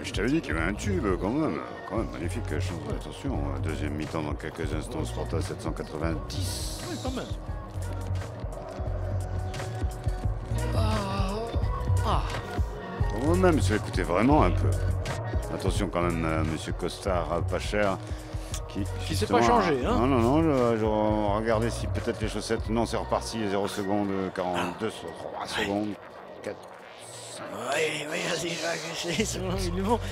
Je t'avais dit qu'il y avait un tube quand même. Quand même, magnifique chance. Attention, deuxième mi-temps dans quelques instants, Sparta 790. Oui, pas mal. Moi-même, je l'écoutais vraiment un peu. Attention quand même, monsieur Costard, pas cher. Qui s'est pas changé, hein? Non, je regardais si peut-être les chaussettes. Non, c'est reparti, 0 secondes, 42, 3 secondes, 4. Oui, vas-y, Jacques.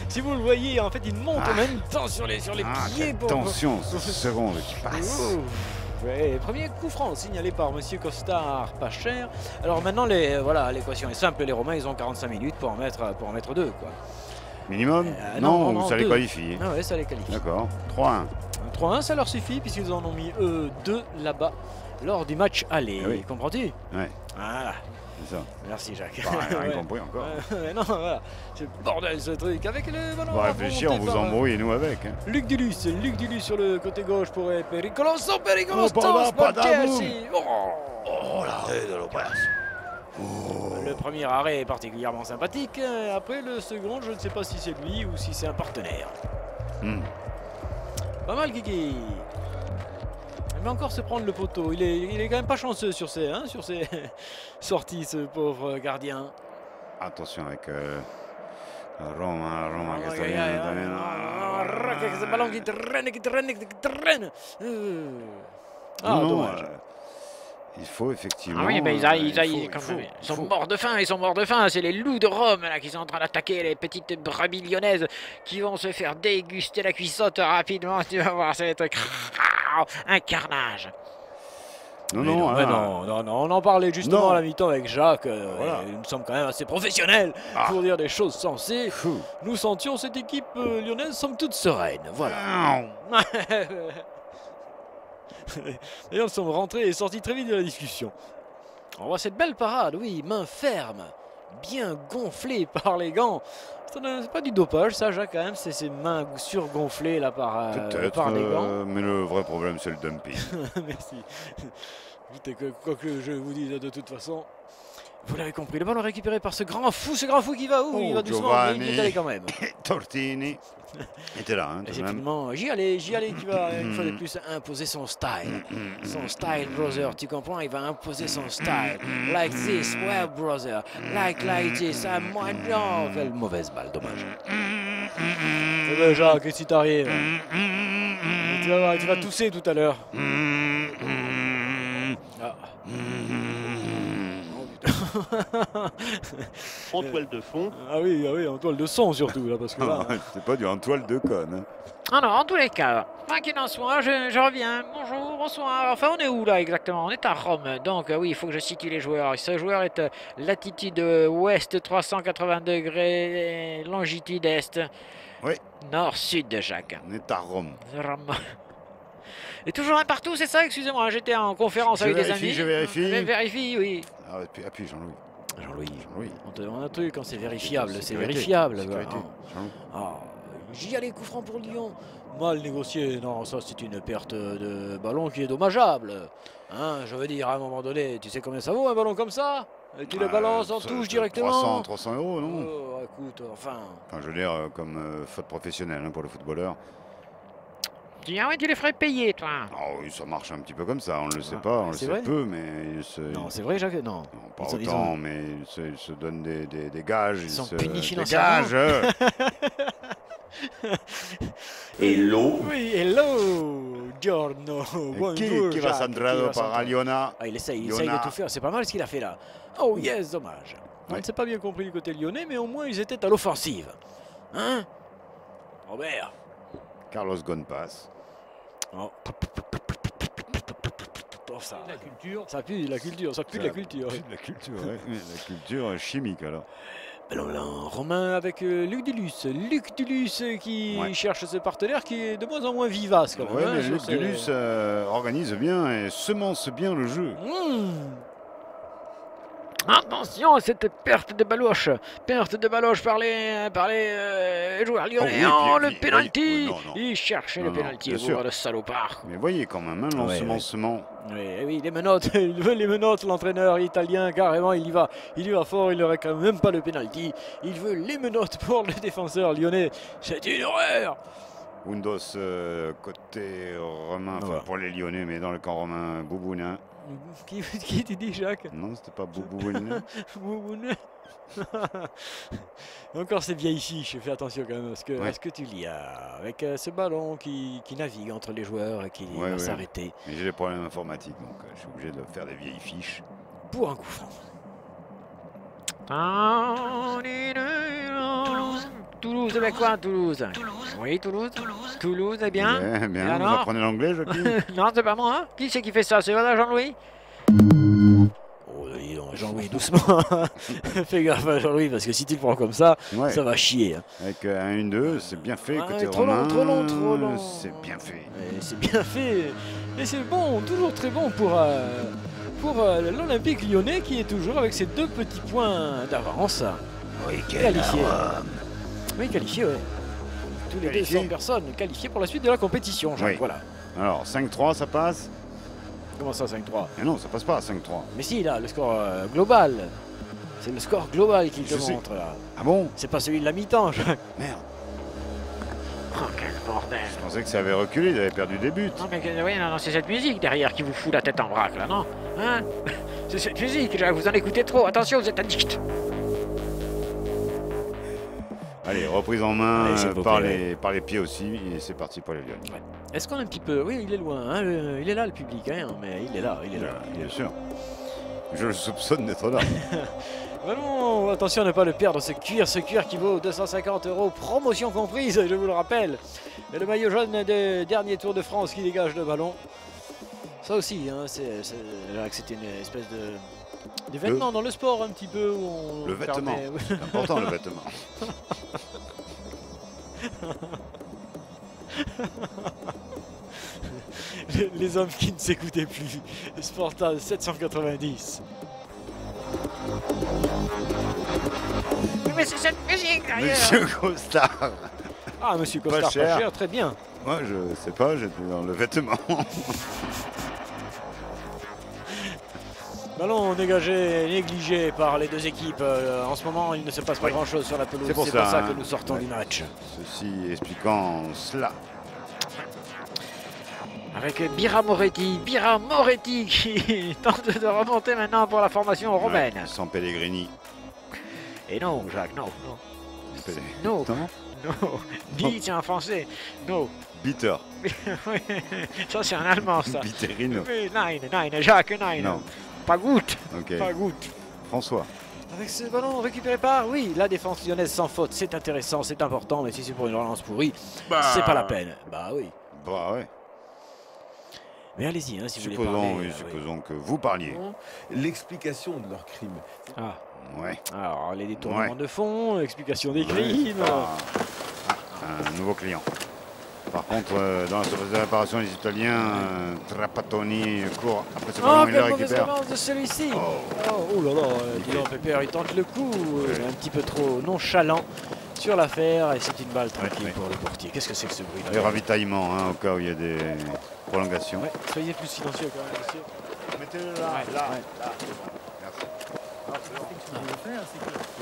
Si vous le voyez, en fait, il monte en même temps sur les pieds. Attention, c'est ces secondes qui passent. Ouais, premier coup franc signalé par monsieur Costard, pas cher. Alors maintenant, l'équation est simple. Les Romains, ils ont 45 minutes pour en mettre deux, quoi. Minimum non, ça les qualifie. Ah ouais, ça les qualifie. D'accord. 3-1. 3-1, ça leur suffit, puisqu'ils en ont mis deux là-bas lors du match aller. Oui. Comprends-tu? Ouais. Voilà. C'est ça. Merci Jacques. Rien compris encore. Non, voilà. C'est le bordel ce truc. Avec le ballon. On va réfléchir, on vous embrouille et nous avec. Hein. Luc Dulus sur le côté gauche pour Pericoloso, pas d'amour. Oh l'arrêt de Lopez. Le premier arrêt est particulièrement sympathique. Après le second, je ne sais pas si c'est lui ou si c'est un partenaire. Pas mal Guigui. Il va encore se prendre le poteau. Il est quand même pas chanceux sur ses sorties, ce pauvre gardien. Attention avec Roma qui ce ballon qui traîne. Dommage. Il faut effectivement. Ah oui, mais ils sont morts de faim, C'est les loups de Rome là qui sont en train d'attaquer les petites brebis lyonnaises qui vont se faire déguster la cuissotte rapidement. Tu vas voir, ça va être un carnage. Non, on en parlait justement à la mi-temps avec Jacques. Nous sommes quand même assez professionnels pour dire des choses sensées. Nous sentions cette équipe lyonnaise somme toute sereine. Voilà. D'ailleurs, nous sommes rentrés et sortis très vite de la discussion. On voit cette belle parade, oui, main ferme, bien gonflée par les gants. C'est pas du dopage, ça, Jacques, quand même, c'est ces mains surgonflées là par les gants. Mais le vrai problème, c'est le dumping. Merci. Quoi que je vous dise de toute façon, vous l'avez compris, le ballon récupéré par ce grand fou qui va où? Il va doucement, mais il est allé quand même. Tortini était là. Hein, effectivement, j'y allais qui va une fois de plus imposer son style. Son style, brother, tu comprends? Il va imposer son style. Like this, well, brother. Like this, moi, non. Quelle mauvaise balle, dommage. C'est vrai, Jacques, qu'est-ce qui t'arrive? Tu vas tousser tout à l'heure. En toile de fond. Ah oui, en toile de son surtout, là, parce que là... c'est pas du en toile de conne. Hein. Alors, en tous les cas, quoi qu'il en soit, je reviens. Bonjour, bonsoir. Enfin, on est où là exactement? On est à Rome. Donc, oui, il faut que je situe les joueurs. Ce joueur est latitude ouest 380 degrés, longitude est. Oui. Nord-sud, Jacques. On est à Rome. Et toujours un partout, c'est ça? Excusez-moi, j'étais en conférence avec des amis. Je vérifie. Vérifie, oui. Appuie, Jean-Louis. On a un truc quand c'est vérifiable, c'est vérifiable. J'y allais, coup franc pour Lyon. Mal négocié, non, ça c'est une perte de ballon qui est dommageable. Hein, je veux dire, à un moment donné, tu sais combien ça vaut un ballon comme ça? Et tu le balances en touche directement. 300 €, non? Écoute, enfin, je veux dire, comme faute professionnelle pour le footballeur. Ah ouais, tu les ferais payer, toi. Oh oui, ça marche un petit peu comme ça, on ne le sait pas, on le sait peu, mais il se... Non, c'est vrai, Jacques, non. Pas autant, mais il se donne des gages. Ils sont punis financièrement. Hello. Oui, hello, giorno, bonjour. Qui va s'entraîner par Aliona? Il essaye de tout faire, c'est pas mal ce qu'il a fait là. Oh yes, dommage. On ne s'est pas bien compris du côté lyonnais, mais au moins ils étaient à l'offensive. Hein, Robert? Carlos Gonpas. Oh, ça. La culture. Ça pue la culture, ça pue de la culture. La culture chimique alors. Alors là, Romain avec Luc Dulus qui cherche ses partenaires, qui est de moins en moins vivace quand même. Ouais, mais Luc Dulus organise bien et semence bien le jeu. Attention à cette perte de baloche. Perte de baloche par les joueurs lyonnais. Oh, oui, Le puis, penalty. oui, non, non. Il cherchait Non, le non, penalty, bien sûr. le salopard. Mais voyez quand même, hein, l'ensemencement. Oui, oui, les menottes, il veut les menottes, l'entraîneur italien, carrément, il y va fort, il ne réclame même pas le penalty. Il veut les menottes pour le défenseur lyonnais. C'est une horreur. Undos côté romain, enfin Voilà. pour les Lyonnais, mais dans le camp romain, Boubounin. Qui tu dis, Jacques? Non, c'était pas Boubounin. Bouboune. Encore ces vieilles fiches, fais attention quand même Ouais. à ce que tu lis. Avec ce ballon qui navigue entre les joueurs et qui Ouais, va ouais. s'arrêter Mais j'ai des problèmes informatiques, donc je suis obligé de faire des vieilles fiches. pour un coup franc. Toulouse. Toulouse, avec quoi Toulouse? Oui, Toulouse. Toulouse, eh bien. Bien, Et bien. Vous alors apprenez l'anglais, Jacqueline? Non, c'est pas moi. Hein. Qui c'est qui fait ça? C'est voilà Jean-Louis? Oh, dis donc, Jean-Louis, doucement. Fais gaffe à Jean-Louis, parce que si tu le prends comme ça, Ouais. ça va chier. Hein. Avec un 1-2, c'est bien fait. Ouais, Côté trop long, romain, trop long, trop long. c'est bien fait. Et c'est bien fait. Et c'est bon, toujours très bon pour l'Olympique lyonnais qui est toujours avec ses 2 petits points d'avance. Qualifié. Oui, qualifié, ouais. Tous les Qualifié. 200 personnes qualifiées pour la suite de la compétition, Jacques. Oui. Voilà. Alors, 5-3, ça passe? Comment ça, 5-3? Mais non, ça passe pas, 5-3. Mais si, là, le score global. C'est le score global qu'il te Je sais. montre, là. Ah bon? C'est pas celui de la mi-temps, Jacques. Merde. Oh, quel bordel. Je pensais que ça avait reculé, il avait perdu des buts. Non, mais oui, non, c'est cette musique derrière qui vous fout la tête en vrac, là, non? Hein? C'est cette musique, là, vous en écoutez trop. Attention, vous êtes addict. Allez, reprise en main Allez, s'il vous plaît. par les pieds aussi, et c'est parti pour les Lyonnais. Est-ce qu'on est un petit peu... Oui, il est loin, hein, il est là, le public, hein, mais il est là, il est là. Il est Bien là. sûr. Je le soupçonne d'être là. Allons, attention à ne pas le perdre, ce cuir qui vaut 250 €, promotion comprise, je vous le rappelle. Et le maillot jaune de dernier Tour de France qui dégage le ballon. Ça aussi, hein, c'était une espèce d'événement dans le sport un petit peu. Où on Le vêtement. permet- C'est important, le vêtement. Les hommes qui ne s'écoutaient plus. Sportal 790. Mais c'est cette musique derrière. Monsieur Costard. Ah, monsieur Pas Costard, cher. pas cher, très bien. Moi, je sais pas, j'étais dans le vêtement. Ballon dégagé, négligé par les 2 équipes. En ce moment, il ne se passe pas Oui. grand-chose sur la pelouse. C'est pour C'est ça, pour ça hein. que nous sortons Ouais. du match. Ceci expliquant cela. Avec Bira Moretti qui tente de remonter maintenant pour la formation romaine. Ouais, sans Pellegrini. Et non, Jacques, non, non. Pelé- Non, Non. non. Bi, c'est un français. Non. Bitter. Oui, ça, c'est un allemand, ça. Bitterino. Oui, nein, Jacques, nein. Non. Pas goutte, Ok. pas goutte. François. Avec ce ballon récupéré par, oui, la défense lyonnaise sans faute. C'est intéressant, c'est important, mais si c'est pour une relance pourrie, c'est pas la peine. Bah oui. Bah ouais. Mais allez-y, hein, si vous voulez Supposons, parler. oui, supposons que vous parliez. L'explication de leur crime. Ah, Ouais. alors les détournements Ouais. de fond, explication des Ouais, crimes. c'est pas un nouveau client. Par contre, dans la surface de réparation, les Italiens, Trapattoni court après ce Oh, ballon, il le quelle mauvaise récupère. relance de celui-ci. Oh. Oh là là, dis donc, Pépère, il tente le coup, un petit peu trop nonchalant sur l'affaire, et c'est une balle tranquille ouais. pour le portier. Qu'est-ce que c'est que ce bruit Et là? ravitaillement, hein, au cas où il y a des prolongations. Ouais, soyez plus silencieux quand même, monsieur. Mettez-le Ouais, ouais.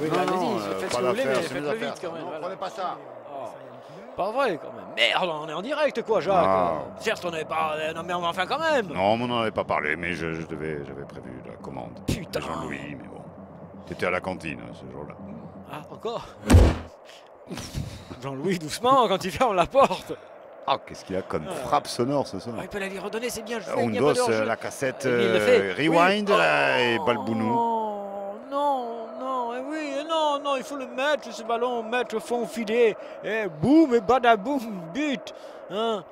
Oui, Non, bah, non, allez-y, faites ce que vous voulez, mais faites-le vite quand même. Non, voilà. prenez pas ça. Oh. Pas vrai quand même. Merde, on est en direct quoi, Jacques. Ah. Certes, on n'est pas. Non, mais enfin quand même. Non, on n'en avait pas parlé, mais j'avais prévu la commande. Putain. De Jean-Louis, mais bon. T'étais à la cantine hein, ce jour-là. Ah, encore Jean-Louis, doucement quand il ferme la porte. Ah, qu'est-ce qu'il a comme Ah. frappe sonore ce soir. Ah, il peut la lui redonner, c'est bien joué. il n'y a pas Undos, de hors-jeu. la cassette Et il le fait. Rewind Oui. là, et Oh, Balbounou. non, oui, non, il faut le mettre, ce ballon, mettre au fond filet. Et boum, et badaboum, but. Hein.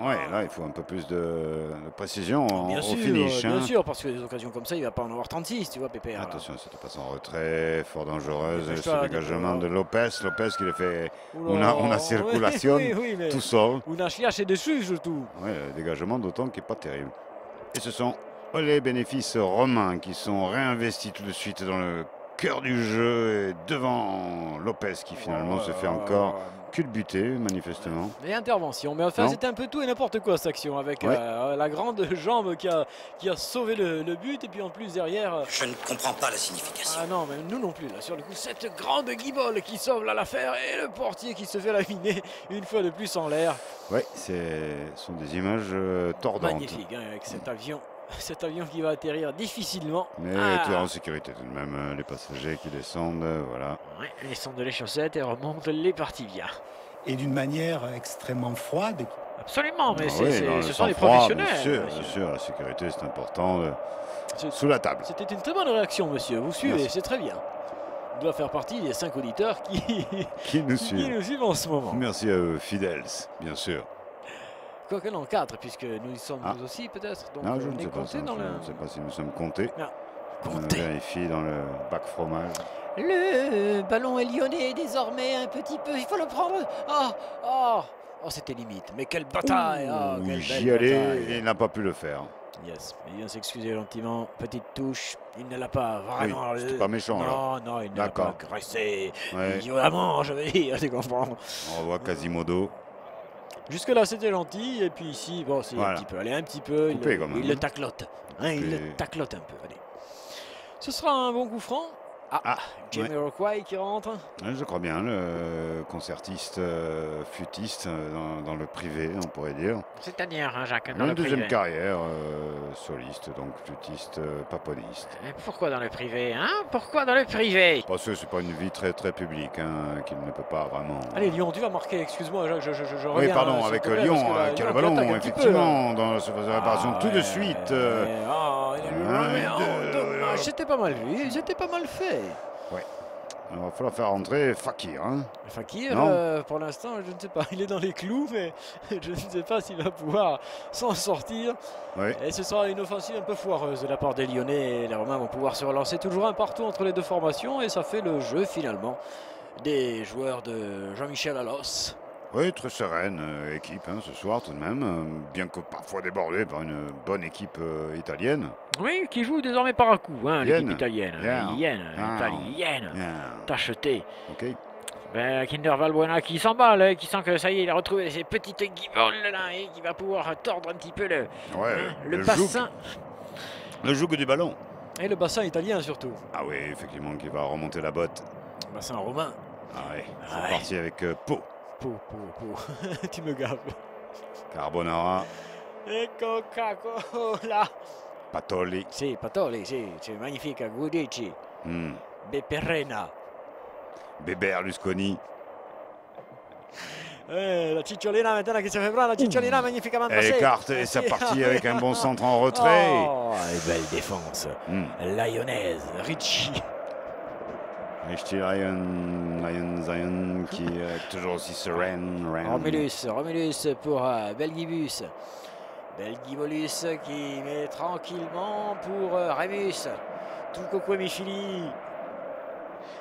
Ouais, là, il faut un peu plus de précision Bien au sûr, finish. bien hein. sûr, parce que des occasions comme ça, il va pas en avoir 36, tu vois, Pépère. Attention, cette passe en retrait, fort dangereuse. Dépêche-toi, Ce dégagement de Lopez qui le fait Oula, una circulation oui, mais tout seul. Una chiache dessus, surtout. Ouais, le dégagement d'autant qui n'est pas terrible. Et ce sont les bénéfices romains qui sont réinvestis tout de suite dans le cœur du jeu et devant Lopez qui finalement se fait encore culbuter manifestement. Et intervention, mais enfin Non. c'était un peu tout et n'importe quoi cette action avec Ouais. la grande jambe qui a sauvé le but et puis en plus derrière... Je ne comprends pas la signification. Ah non, mais nous non plus là, sur le coup, cette grande guibole qui sauve l'affaire et le portier qui se fait laminer une fois de plus en l'air. Ouais, ce sont des images tordantes. Magnifique, hein, avec cet avion qui va atterrir difficilement. Mais Ah. tout en sécurité tout de même, les passagers qui descendent, voilà. Ouais, ils sont de les chaussettes et remontent les parties bien. Et d'une manière extrêmement froide. Absolument, mais Ah oui, dans le ce sont les sang-froid, professionnels. Bien sûr, la sécurité c'est important, C'est- sous la table. C'était une très bonne réaction, monsieur. Vous suivez, Merci. c'est très bien. Il doit faire partie des 5 auditeurs qui Qui nous qui suit. nous suivent en ce moment. Merci à eux, fidèles, bien sûr. Quoique non, 4, puisque nous y sommes Ah. nous aussi peut-être. Donc Non, je on ne est sais pas, comptés ça, dans je le... ne sais pas si nous sommes comptés. Comptés. On vérifie dans le bac fromage. Le ballon est lyonnais désormais un petit peu. Il faut le prendre. Oh, c'était limite. Mais quelle bataille. Oh, Ouh, quelle j'y belle allais bataille. et il n'a pas pu le faire. Yes, il vient s'excuser gentiment. Petite touche. Il ne l'a pas vraiment. Oui, c'était pas méchant, alors. Non, il ne l'a D'accord. pas agressé. Ouais. Violemment, je veux dire, tu comprends. On revoit Quasimodo. Jusque-là, c'était gentil. Et puis ici, bon, c'est Voilà. un petit peu. Allez, un petit peu. Coupé, quand même, Il le hein. taclote. Hein, il le Coupé. taclote un peu. Allez. Ce sera un bon coup franc. Ah, Jamiroquai qui rentre. Ouais, je crois bien, le concertiste flûtiste dans le privé, on pourrait dire. C'est-à-dire, hein, Jacques, Il dans a le une deuxième privé. carrière, soliste, donc flûtiste, paponiste. Mais pourquoi dans le privé, hein? Pourquoi dans le privé? Parce que c'est pas une vie très très publique, hein, qu'il ne peut pas vraiment. Allez, Lyon, tu vas marquer. Excuse-moi, Jacques, je Oui, reviens. pardon, s'il avec te plaît, Lyon, parce que là, qui a le Lyon ballon, attaque un petit peu, là. effectivement, dans la surface de réparation, tout de ouais, suite. il est dommage, c'était pas mal vu, c'était pas mal fait. Il va falloir faire rentrer Fakir. Hein. Fakir, Non. pour l'instant, je ne sais pas, il est dans les clous, mais je ne sais pas s'il va pouvoir s'en sortir. Oui. Et ce sera une offensive un peu foireuse de la part des Lyonnais. Et les Romains vont pouvoir se relancer toujours un partout entre les deux formations, et ça fait le jeu finalement des joueurs de Jean-Michel Allos. Oui, très sereine équipe ce soir tout de même, bien que parfois débordée par une bonne équipe italienne. Oui, qui joue désormais par à coup, hein, l'équipe Yen. italienne. Yen. Yen, Ah. italienne. Bien. Tacheté. Ok. Ben, Kinder Valbuena qui s'emballe, hein, qui sent que ça y est, il a retrouvé ses petites guiboles là, et qui va pouvoir tordre un petit peu le Le bassin. Le joug du ballon. Et le bassin italien surtout. Ah oui, effectivement, qui va remonter la botte. Bassin romain. Ah oui, c'est Ouais. parti avec Pau. Pou. Tu me gaves. Carbonara, Et Coca-Cola. Patoli. Si, Patoli, si, c'est magnifique. Guidici. Beperena. Berlusconi. La cicciolina maintenant qui se fait prendre. La cicciolina magnifiquement Elle passée. écarte et c'est parti avec un bon centre en retrait. Oh, belle défense. Lyonnaise. Ricci. Richie Lion Zion qui est toujours aussi sereine. Romulus pour Belgibus. Belgibolus qui met tranquillement pour Remus. Tout Coco Michili.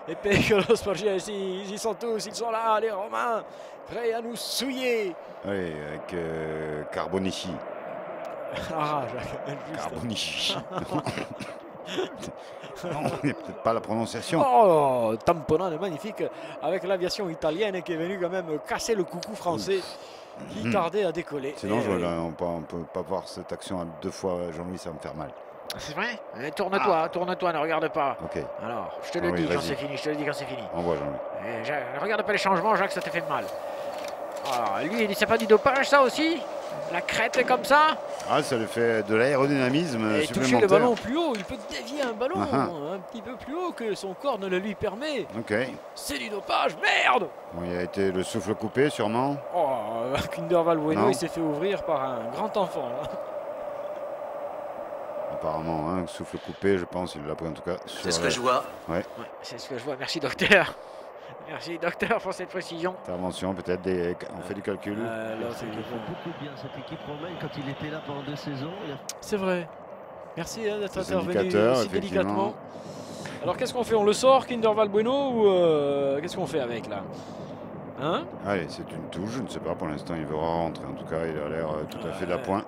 Et Pécolos Spargies, ils y sont tous, ils sont là, les Romains, prêts à nous souiller. Oui, avec Carbonici. Ah, Jacques, juste. Carbonici. Non, il n'y a peut-être pas la prononciation. Oh, tamponnade magnifique avec l'aviation italienne qui est venue quand même casser le coucou français qui tardait à décoller. C'est dangereux, Et, là. On ne peut pas voir cette action à deux fois, Jean-Louis, ça va me faire mal. C'est vrai? Tourne-toi, tourne-toi, ne regarde pas. Ok, Alors, je te le Ah oui, dis quand vas-y. c'est fini, je te le dis quand c'est fini. envoie Jean-Louis. Ne regarde pas les changements, Jacques, ça te fait mal. Alors, lui, c'est pas du dopage, ça aussi? La crête comme ça? Ah, ça lui fait de l'aérodynamisme et toucher supplémentaire. le ballon plus haut, il peut dévier un ballon Ah un petit peu plus haut que son corps ne le lui permet. Ok. C'est du dopage, merde! Bon, il a été le souffle coupé, sûrement. Oh, Kinder Valbuena, Non. il s'est fait ouvrir par un grand enfant. Là. Apparemment, hein, souffle coupé, je pense, il l'a pris en tout cas. C'est ce que je vois. Ouais, c'est ce que je vois. Merci, docteur. Merci, docteur, pour cette précision. Intervention, peut-être, on fait du calcul. L'autre Il a équipe. fait beaucoup bien cette équipe romaine quand il était là pendant 2 saisons. C'est vrai. Merci d'être Des intervenu indicateurs, si effectivement. délicatement. Alors qu'est-ce qu'on fait? On le sort, Kinder Valbuena, ou qu'est-ce qu'on fait avec là? Hein? Allez, c'est une touche, je ne sais pas, pour l'instant, il veut rentrer. En tout cas, il a l'air tout à fait d'appoint.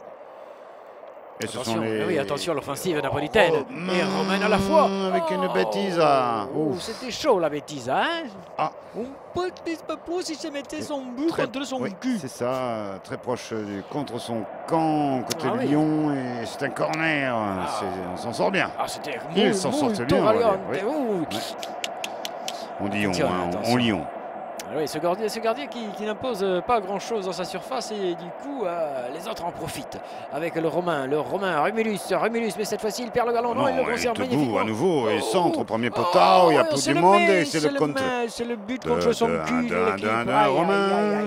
Et ce Attention, sont les... oui, attention à l'offensive napolitaine. Oh, Et romaine à la fois. avec une bêtise. Ah. Ouf. C'était chaud la bêtise, hein. Ah. Un petit peu plus si se mettait son but Très- contre son oui, cul. c'est ça, très proche contre son camp, côté Ah oui. Lyon, et c'est un corner. On s'en sort bien. Ah, c'était Il s'en sortait bien, on va dire, oui. On dit Attention, on attention. Lyon. Ah oui, ce gardien qui n'impose pas grand-chose dans sa surface et du coup, les autres en profitent. Avec le Romain, Romulus, mais cette fois-ci il perd le ballon. Non, il le conserve debout magnifiquement. à nouveau, et Oh, centre, premier poteau, il y a plus c'est du le monde, mais, et c'est le contre. C'est le but contre son cul de l'équipe. Romain.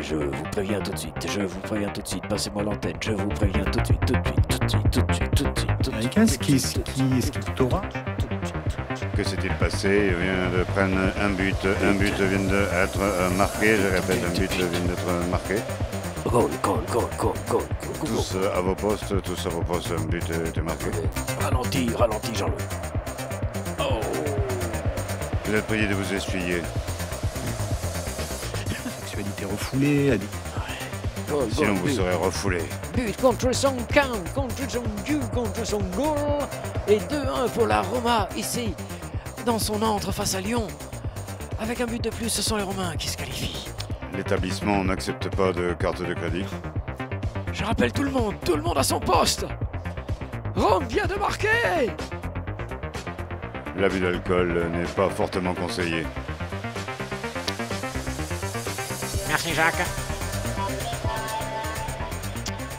Je vous préviens tout de suite, passez-moi l'antenne, je vous préviens tout de suite. Est-ce qu'il t'aura Que s'est-il passé? Il vient de prendre un but vient d'être marqué, je répète, un but vient d'être marqué. Goal. Tous à vos postes, un but est marqué. Ralentis, Jean-Louis. Oh. Vous êtes prié de vous essuyer. Sexualité refoulée. Sinon vous serez refoulé. But contre son camp, contre son dieu, contre son goal. Et 2-1 pour la Roma, ici, dans son antre face à Lyon. Avec un but de plus, ce sont les Romains qui se qualifient. L'établissement n'accepte pas de carte de crédit. Je rappelle tout le monde à son poste. Rome vient de marquer. L'abus d'alcool n'est pas fortement conseillé. Merci Jacques.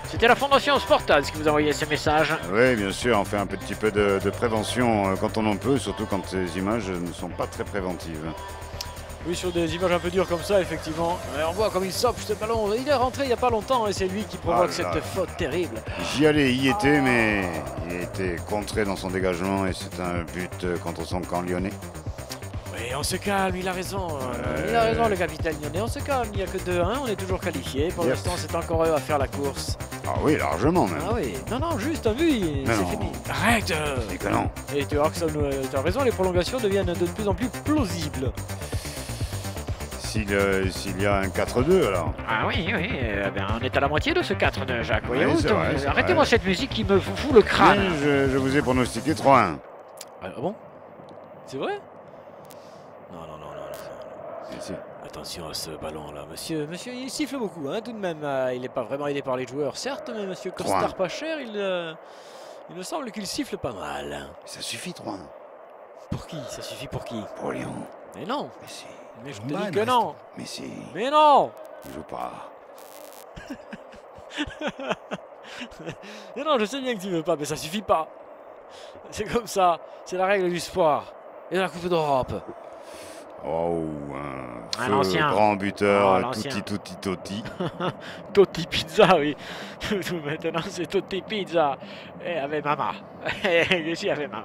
C'était la Fondation Sportaz qui vous a envoyé ce message. Oui, bien sûr, on fait un petit peu de prévention quand on en peut, surtout quand ces images ne sont pas très préventives. Oui, sur des images un peu dures comme ça, effectivement. On voit comme il sope ce ballon. Il est rentré il n'y a pas longtemps et c'est lui qui provoque cette faute terrible. J'y allais, y était, mais il était contré dans son dégagement et c'est un but contre son camp lyonnais. Oui, on se calme, il a raison. Il a raison, le capitaine lyonnais. On se calme, il n'y a que 2-1, on est toujours qualifié. Pour l'instant, c'est encore eux à faire la course. Ah oui, largement même. Ah oui, non, juste un but, c'est fini. Arrête. C'est que non. Et tu vois que tu as raison, les prolongations deviennent de plus en plus plausibles. S'il y a un 4-2 alors. Ah oui, on est à la moitié de ce 4-2, Jacques. Oui, Voyez-vous, c'est vrai, c'est arrêtez-moi vrai. cette musique qui me fout le crâne. Mais je vous ai pronostiqué 3-1. Ah bon? C'est vrai? Non. Ici. Attention à ce ballon-là, monsieur, il siffle beaucoup, hein, tout de même. Il n'est pas vraiment aidé par les joueurs, certes, mais monsieur Costar pas cher, il me semble qu'il siffle pas mal. Ça suffit 3-1. Pour qui? Ça suffit pour qui? Pour Lyon. Mais non, Mais si. mais je te dis que non. Mais si. Mais non. Il joue pas. Mais non, je sais bien que tu veux pas, mais ça suffit pas. C'est comme ça, c'est la règle du sport et de la Coupe d'Europe. Oh, Un feu, ancien. grand buteur, Oh, l'ancien. Totti. Totti Pizza, oui. Maintenant, c'est Totti Pizza. Et avec maman. Je suis avec maman.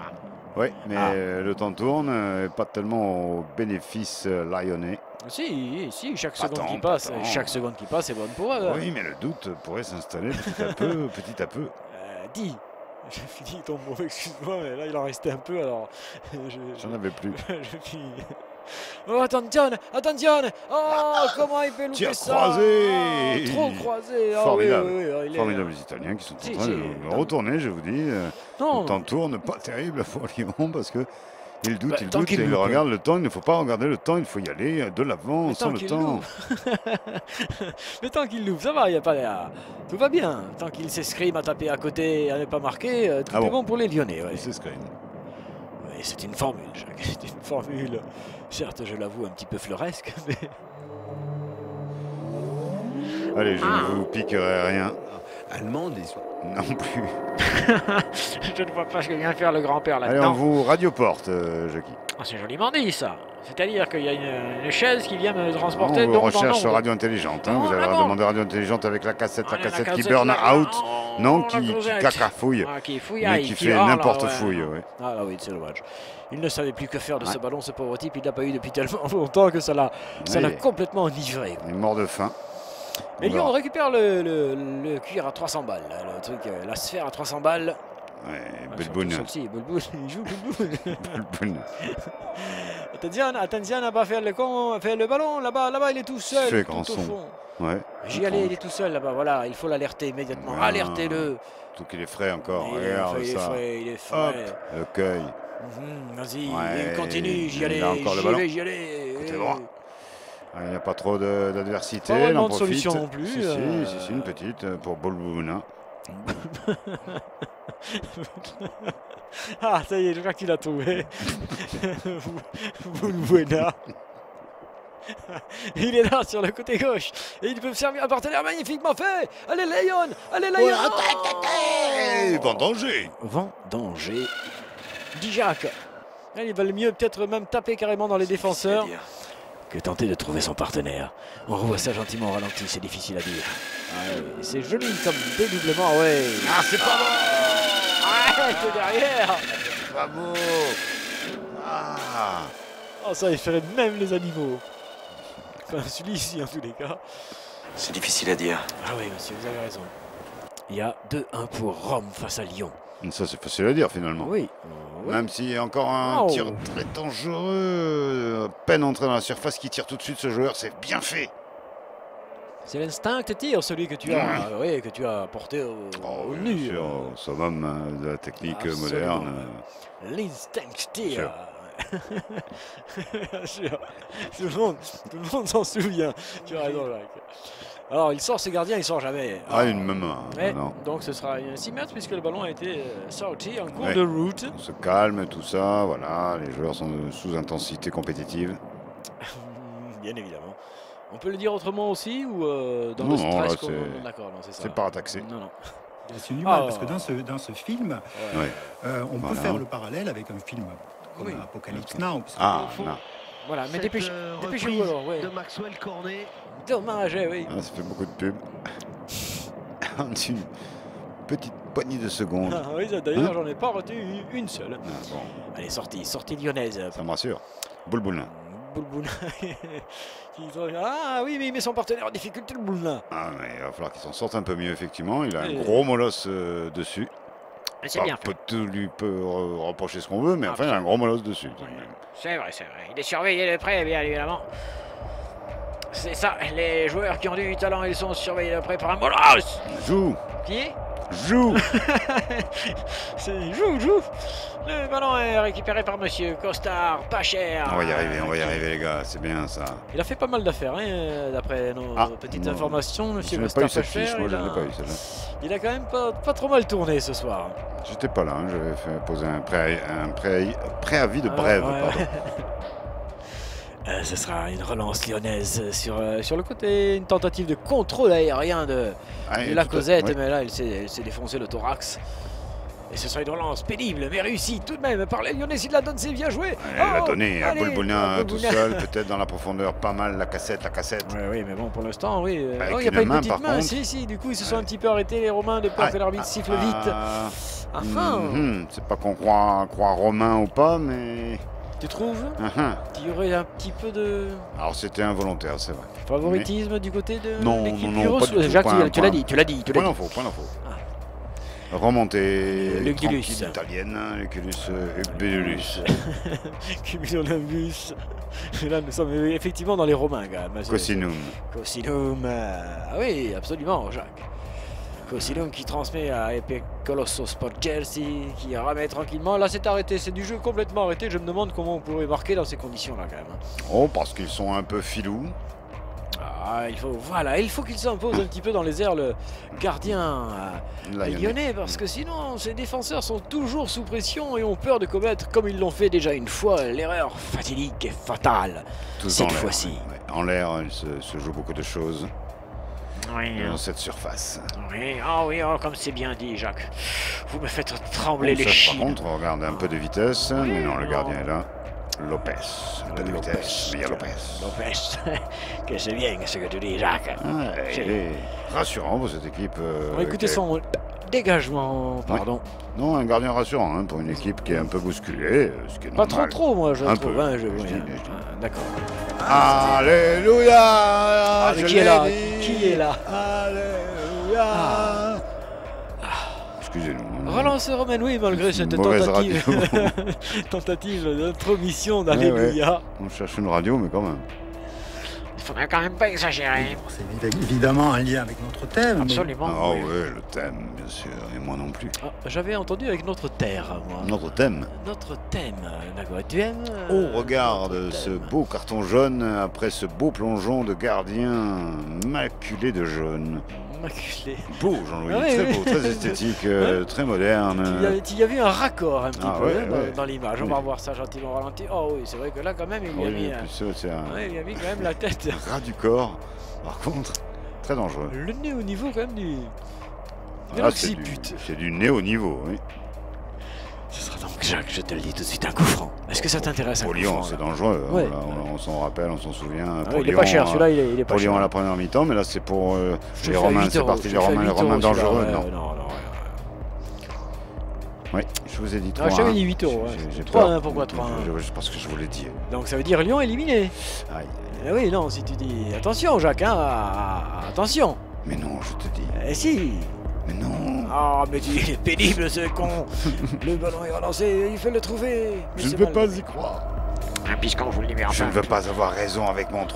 Oui, mais le temps tourne, pas tellement au bénéfice lyonnais. Si, chaque Pas seconde tant, qui pas passe, tant. chaque seconde qui passe est bonne pour eux. Oui, mais le doute pourrait s'installer petit à peu. Dis, j'ai fini ton mot, excuse-moi, mais là il en restait un peu alors. J'en avais plus. Je finis. Oh, attention! Oh, comment il peut louper Tir ça? croisé. Ah, trop croisé! Ah, Formidable. oui, il est- Formidables les Italiens qui sont Si, en train si. de retourner, je vous dis. Non, Le temps tourne, pas terrible pour Lyon parce que il doute, Bah, il tant doute, qu'il et il loupe. regarde le temps. Il ne faut pas regarder le temps, il faut y aller de l'avant Mais sans tant le qu'il temps. loupe. Mais tant qu'il loupe, ça va, il y a pas. Tout va bien. Tant qu'il s'escrime à taper à côté et à ne pas marquer, tout Ah est bon bon pour les Lyonnais. Ouais. Il s'escrime. Oui, c'est une formule, Jacques. C'est une formule, certes, je l'avoue, un petit peu fleuresque, mais. Allez, je ne vous piquerai rien Allemande, les non plus. Je ne vois pas ce que vient faire le grand-père Allez, on là-dedans. vous radioporte, Jackie. Ah, c'est joliment dit, ça. C'est-à-dire qu'il y a une chaise qui vient me On transporter vous dans recherche dans- radio intelligente. Non, vous allez non. demander radio intelligente avec la cassette Ah, la qui cassette, burn là, out. oh, Non, la qui cassette. cacafouille. Ah, qui Mais fouillaille, qui fait hurle, n'importe ouais. fouille. Ouais. Ah oui, c'est dommage. Il ne savait plus que faire de ce Ouais. ballon, ce pauvre type. Il l'a pas eu depuis tellement longtemps que ça l'a Ouais. complètement enivré. Il est mort de faim. Mais Lyon Bon. récupère le cuir à 300 balles. Là, le truc, la sphère à 300 balles. Ouais, Ah, Belboun. surtout celle-ci, Belboun, il joue Belboun. Belboun. Attention à pas faire le ballon. Là-bas, il est tout seul. Fait Tout grand au son. fond. Ouais. J'y allais, il est tout seul là-bas. Voilà, il faut l'alerter immédiatement. Ah. Alertez-le. Tout qu'il est frais encore. Il est Regarde frais, il est ça. frais, il est Hop, frais. le cueil. Vas-y, Ouais, il continue. J'y allais, il a encore le ballon. j'y allais. Côté droit. Ah, il n'y a pas trop d'adversité. Pas vraiment il en de profite. solution non plus, Si, une petite pour Bolbouna. Ah, ça y est, je crois qu'il a trouvé. Bulbuena. Il est là sur le côté gauche et ils peuvent servir un partenaire magnifiquement fait. Allez Lyon, allez Lyon. Vendanger. Vendanger. Dit Jacques. Il va le mieux peut-être même taper carrément dans les défenseurs que tenter de trouver son partenaire. On revoit ça gentiment au ralenti, c'est difficile à dire. Ah, oui, c'est joli comme dédoublement, ouais. Ah, c'est pas bon. C'est derrière. Bravo. Ah. Oh, ça effraie même les animaux. Enfin, celui-ci en tous les cas. C'est difficile à dire. Ah oui, monsieur, vous avez raison. Il y a 2-1 pour Rome face à Lyon. Ça, c'est facile à dire finalement. Oui. Même s'il y a encore un Wow. tir très dangereux, à peine entré dans la surface qui tire tout de suite ce joueur, c'est bien fait. C'est l'instinct tir, celui que tu as, oui, que tu as porté au nu. Bien sûr, au summum de la technique Absolument. moderne. L'instinct tir. Sûr. Bien sûr. Tout le monde s'en souvient. Tu as raison, Jacques. Alors, il sort ses gardiens, il sort jamais. Ah, une main. Ouais, Non. donc ce sera 6 mètres puisque le ballon a été sorti en cours Ouais. de route. On se calme, tout ça, voilà, les joueurs sont sous intensité compétitive. Bien évidemment. On peut le dire autrement aussi ou dans Non, le non, stress là, qu'on- c'est- D'accord, non, c'est ça. C'est pas attaqué. Non, non. C'est du mal, Ah. parce que dans ce film, Ouais. on peut Voilà. faire le parallèle avec un film comme Oui. Apocalypse Now. parce que Ah, Au fond, non. Voilà, mais cette, dépêchez-vous reprise alors, ouais. de Maxwell Cornet. Dommage, oui. Ah, ça fait beaucoup de pub. En une petite poignée de secondes. Ah, oui, d'ailleurs, Hein j'en ai pas retenu une seule. Ah, bon, Allez, sortie lyonnaise. ça me rassure. Boulboulin. Boulboulin. Ah oui, mais il met son partenaire en difficulté, le Boulboulin. Ah, mais il va falloir qu'il s'en sorte un peu mieux, effectivement. Il a un Oui. gros molosse dessus. Mais c'est Alors, bien on fait. peut tout lui reprocher ce qu'on veut, mais enfin, il a un gros molosse dessus. tout de même. C'est vrai, c'est vrai. Il est surveillé de près, bien évidemment. C'est ça, les joueurs qui ont du talent, ils sont surveillés de près par un molosse. Joue, Qui est joue. Joue. Le ballon est récupéré par monsieur Costard, pas cher. On va y arriver, les gars, c'est bien ça. Il a fait pas mal d'affaires, hein, d'après nos Ah, petites non. informations, Je monsieur n'ai pas eu cette Verstappen. fiche, moi je n'ai pas eu celle-là. Il a quand même pas trop mal tourné ce soir. J'étais pas là, hein, j'avais fait poser un préavis de brève. Ouais. Pardon. Ce sera une relance lyonnaise sur le côté, une tentative de contrôle aérien de Ah, et la tout à- Cosette, ouais. mais là, elle s'est défoncé le thorax. Et ce sera une relance pénible, mais réussie tout de même par les Lyonnais. S'il la donne, c'est bien joué. Elle l'a Oh, donné à allez, Boulboulin tout Boulboulin. seul, peut-être dans la profondeur, pas mal la cassette. Oui, mais bon, pour l'instant, oui. Avec Oh, il n'y a une pas une main, petite par main. contre. Si, du coup, ils se sont un petit peu arrêtés, les Romains, de peur que l'arbitre siffle vite. Enfin, C'est pas qu'on croit romain ou pas, mais. tu trouves qu'il y aurait un petit peu de Alors c'était involontaire, c'est vrai. favoritisme du côté de Non, l'équipe non, du pas du tout. Jacques, Point, tu l'as point. dit, tu l'as dit. Point d'info. Remontée. Le Gulus. tranquille italienne, le Gulus Benelux. Cumulonimbus. Là, nous sommes effectivement dans les Romains, quand même. Cosinum. Cosinum. Ah oui, absolument, Jacques. Cosinum qui transmet à Epe Colosso Sport Jersey, qui remet tranquillement. Là, c'est arrêté, c'est du jeu complètement arrêté. Je me demande comment on pourrait marquer dans ces conditions-là, quand même. Oh, parce qu'ils sont un peu filous. Ah, il faut qu'il s'impose un petit peu dans les airs, le gardien lyonnais, parce que sinon, ces défenseurs sont toujours sous pression et ont peur de commettre, comme ils l'ont fait déjà une fois, l'erreur fatidique et fatale. Tous Cette en l'air, fois-ci. ouais. En l'air, il se joue beaucoup de choses Oui, dans cette surface. oui, comme c'est bien dit, Jacques. Vous me faites trembler Bon, les ça, chines. par contre, on regarde un peu de vitesse, mais non, le gardien est là. Lopez, un peu de Lopez. vitesse, mais il y a Lopez. Lopez, que c'est bien ce que tu dis, Jacques. Ah, il est rassurant pour cette équipe. On va écouter son dégagement, pardon. Non, un gardien rassurant hein, pour une équipe qui est un peu bousculée, ce qui est Pas normal. trop, moi, je Un trouve. peu, Hein, je dis. D'accord. Alléluia. mais je qui est là? l'ai dit. Qui est là? Alléluia. Excusez-nous. Relance Romain, oui, malgré cette Mauvaise tentative d'intromission d'Alléluia. On cherche une radio, mais quand même. Il faudrait quand même pas exagérer. C'est évidemment un lien avec notre thème. Absolument. Ah ouais, le thème, bien sûr, et moi non plus. Ah, j'avais entendu avec notre terre, moi. Notre thème. Notre thème, d'accord. Et tu aimes Oh, regarde notre ce thème. beau carton jaune après ce beau plongeon de gardien maculé de jaune. Maculé. Beau, Jean-Louis, Ah oui, très oui. beau, très esthétique, très moderne. Tu y as vu un raccord un petit Ah peu ouais, hein, ouais. dans l'image. On Oui. va voir ça gentiment ralenti. Oh oui, c'est vrai que là, quand même, il y a Oui, mis, et puis ça, c'est un ouais, il y a mis quand même la tête. ras du corps. Par contre, très dangereux. Le nez au niveau quand même du Ah, c'est l'occiput. c'est du nez au niveau, oui. Ce sera donc, Jacques, je te le dis tout de suite, un coup franc. Est-ce que ça t'intéresse un Pour coup Lyon, franc, c'est là dangereux. Ouais. On s'en rappelle, on s'en souvient. Ah Pour oui, il est Lyon, pas cher, celui-là, il est pas Pour cher. Lyon à la première mi-temps, mais là c'est pour Je les fais Romains, 8 c'est euros, parti je les fais Romains, 8 les Romains euros, celui-là, dangereux. ouais, Non. non. Oui, je vous ai dit 3. Ah, je t'avais dit 8 euros. Ouais. J'ai 3, peur. hein, pourquoi 3 Parce que je vous l'ai dit. Donc ça veut dire Lyon éliminé. Aïe. Eh oui, non, si tu dis... Attention, Jacques, hein, attention. Mais non, je te dis. Eh si. Mais non. Ah, mais il est pénible, ce con. Le ballon est relancé, il faut le trouver. Mais Je ne c'est veux mal. pas y croire. Un piston, je vous le dis, mais Je enfin. ne veux pas avoir raison avec mon 3-1.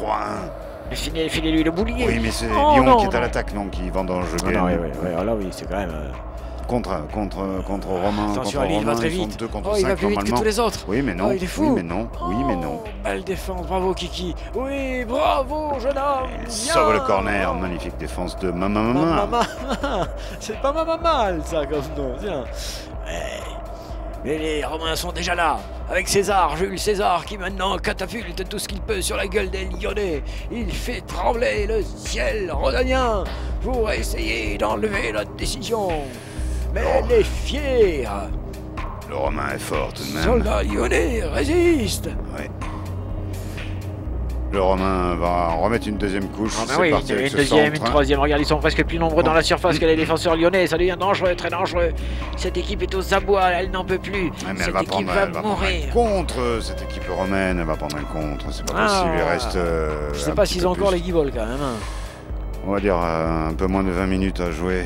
Mais filez-lui le boulier. Oui, mais c'est Oh, Lyon non, qui est à non. l'attaque, non, qui vendange Ah bien. non, oui, là oui, c'est quand même... Contre Romain. Attention, contre Ali, il va Romain, très ils sont vite. 2 contre Oh, il 5 va plus vite que normalement. tous les autres. Oui, mais non. Oh, il est fou. Oui, mais non. Oui, mais non. Oh, belle défense, bravo Kiki. Oui, bravo jeune homme. Il Bien. sauve le corner. Magnifique défense de Mamama. C'est pas mal ça comme nom, tiens. Ouais. Mais les Romains sont déjà là, avec César, Jules César, qui maintenant catapulte tout ce qu'il peut sur la gueule des Lyonnais. Il fait trembler le ciel rhodanien pour essayer d'enlever la décision. Mais les fiers Le Romain est fort tout de même. soldats lyonnais résistent. Ouais. Le Romain va remettre une deuxième couche. Ah bah C'est oui, parti avec une ce deuxième, centre, une hein. troisième. Regarde, ils sont presque plus nombreux dans la surface que les défenseurs lyonnais. Ça devient dangereux, très dangereux. Cette équipe est aux abois, elle n'en peut plus. Ouais, mais Cette elle va équipe prendre, va elle va prendre mourir. un contre, cette équipe romaine. Elle va prendre un contre. C'est pas Ah. possible. Il reste. Je sais un pas petit s'ils peu ont encore plus. les guibolles quand même. Hein. On va dire un peu moins de 20 minutes à jouer.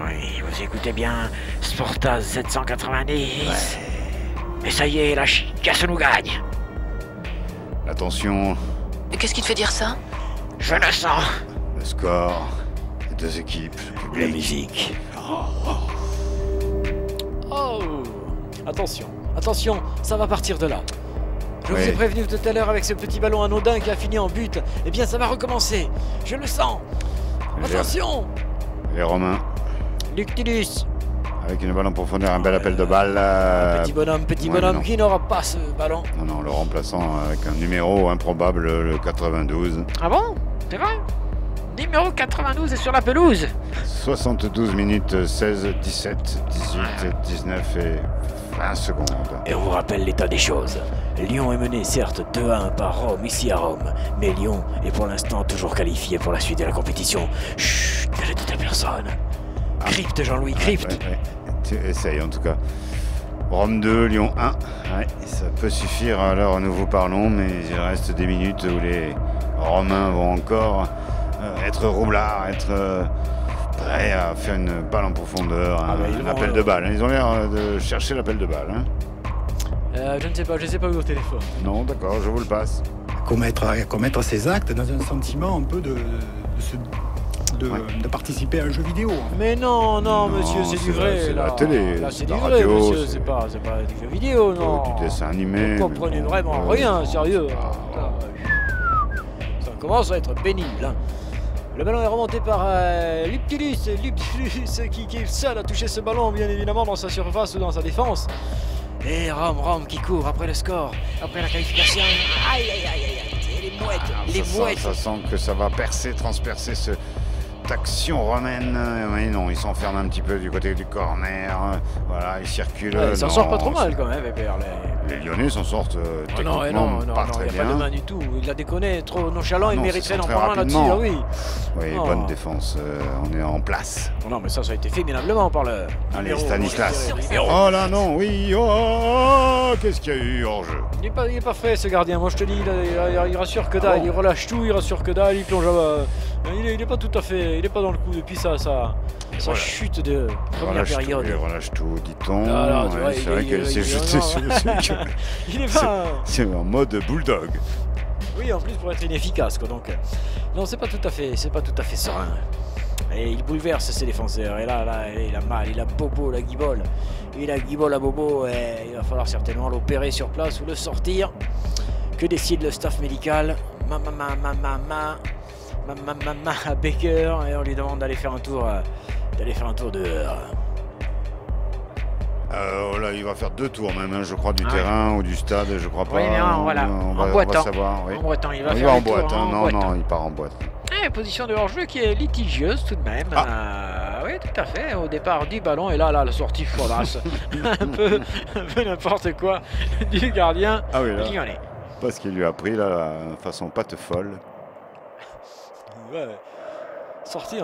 Oui, vous écoutez bien, Sportaz 790. Mais ça y est, la chicasse nous gagne. Attention, Qu'est-ce qui te fait dire ça? Je le sens. le score. Les deux équipes. Le La public. musique. Oh. Attention, attention, ça va partir de là. Je vous ai Oui. prévenu tout à l'heure avec ce petit ballon anodin qui a fini en but. Eh bien, ça va recommencer. Je le sens. Attention. Les Romains. Luctilus. Avec une balle en profondeur, un bel appel de balle. Petit ouais, bonhomme mais non. qui n'aura pas ce ballon. Non, le remplaçant avec un numéro improbable, le 92. Ah bon? C'est vrai? Numéro 92 est sur la pelouse. 72 minutes, 16, 17, 18, 19 et 20 secondes. Et on vous rappelle l'état des choses. Lyon est mené certes 2-1 par Rome ici à Rome, mais Lyon est pour l'instant toujours qualifié pour la suite de la compétition. Chut, ne le dites à personne. Crypte Jean-Louis, crypte. Ouais. Tu essayes en tout cas. Rome 2, Lyon 1. Ouais, ça peut suffire à l'heure où nous vous parlons, mais il reste des minutes où les Romains vont encore être roublards, être prêts à faire une balle en profondeur, Ah bah, ils un vont, appel de balle. Ils ont l'air de chercher l'appel de balle. Hein. Je ne sais pas, je sais pas où au téléphone. Non, d'accord, je vous le passe. Commettre ces actes dans un sentiment un peu de participer à un jeu vidéo. Mais non, Non, monsieur, c'est c'est du la- vrai. c'est là. la télé, Là, c'est c'est du la vrai, radio, monsieur, c'est- c'est pas du jeu vidéo, non. Du dessin animé. Vous comprenez mais bon, vraiment rien, sérieux. Ah, Ça commence à être pénible. Hein. Le ballon est remonté par Luptilus qui est seul à toucher ce ballon, bien évidemment, dans sa surface ou dans sa défense. Et Rome qui court après le score, après la qualification. Aïe, aïe, aïe, aïe, aïe. Et les mouettes, ça sent que ça va transpercer cette action romaine. Mais non, il s'enferme un petit peu du côté du corner. Voilà, il circule. Ouais, il s'en Non, sort pas trop c'est- mal quand même, Weber. Les Lyonnais s'en sortent techniquement non, non, pas non, très il n'y a pas de bien. main du tout. Il a déconné, trop nonchalant, il Non, mériterait c'est d'en très prendre un là-dessus. rapidement. Ah oui. Oui, Oh. bonne défense. On est en place. Non, mais ça a été fait minablement par le. Allez, numéro- Stanislas. numéro- Oh là non, oui. Oh, qu'est-ce qu'il y a eu hors jeu? Il est pas frais ce gardien, moi je te dis, il rassure que dalle, il relâche tout, il rassure que dalle, il plonge il est pas tout à fait, il est pas dans le coup depuis sa Voilà. chute de première période. Il relâche tout, dit-on. Ah, là, tu Ouais, vois, c'est vrai qu'elle s'est jetée sur le truc. Il est pas. C'est en mode bulldog. Oui, en plus pour être inefficace quoi. Donc non, c'est pas tout à fait serein. Et il bouleverse ses défenseurs. Et là, il a mal, il a Bobo, la guibole. Il a guibole à Bobo et il va falloir certainement l'opérer sur place ou le sortir. Que décide le staff médical? À Baker et on lui demande d'aller faire un tour dehors. Là, il va faire 2 tours même, hein, je crois, du terrain ou du stade, je crois pas. Oui, mais voilà, on en va boitant. savoir. Oui. En boitant, il va Il faire va en le tour boîte, hein. en Non, boitant. non, il part en boîte. Position de hors-jeu qui est litigieuse tout de même. Oui, tout à fait. Au départ du ballon et là la sortie folasse. un peu n'importe quoi du gardien Ah oui, là, lyonnais. parce qu'il lui a pris là, la façon patte folle. Ouais. Sorti,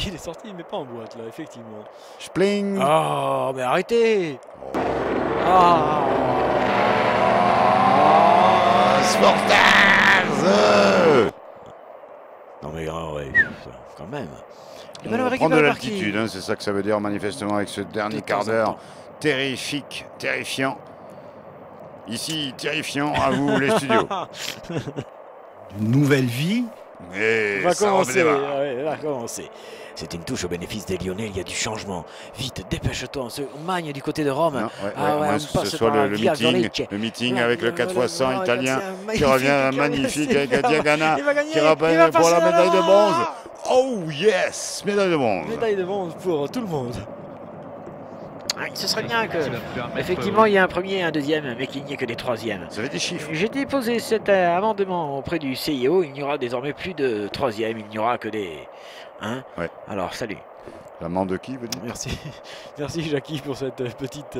il est sorti, mais pas en boîte là, effectivement. Spling. Oh, mais arrêtez! Ah! Sportaz. Non mais ouais, quand même. Le On ballon va récupéré prendre de par qui? l'altitude, hein, c'est ça que ça veut dire manifestement avec ce dernier De temps quart en d'heure temps. terrifique, terrifiant. Ici, terrifiant, à vous les studios. Une nouvelle vie. Et Va ça commencer, redémarre. ouais, va commencer. C'est une touche au bénéfice des Lyonnais, il y a du changement. Vite, dépêche-toi, on se magne du côté de Rome. Non, Ah ouais, moi, on que passe ce soit par le Via meeting, Gorlic. le meeting Là, avec le 4x100 italien qui magnifique, revient magnifique avec Diagana Il va gagner, qui il va rappelle pour passer la la médaille de main. bronze. Oh yes, médaille de bronze. Médaille de bronze pour tout le monde. Ce serait bien que, effectivement, il y ait un premier et un deuxième, mais qu'il n'y ait que des troisièmes. Vous avez des chiffres? J'ai déposé cet amendement auprès du CIO. Il n'y aura désormais plus de troisième, il n'y aura que des. Hein? Ouais. Alors, salut. L'amende de qui, vous dites? Merci, merci Jackie pour cette petite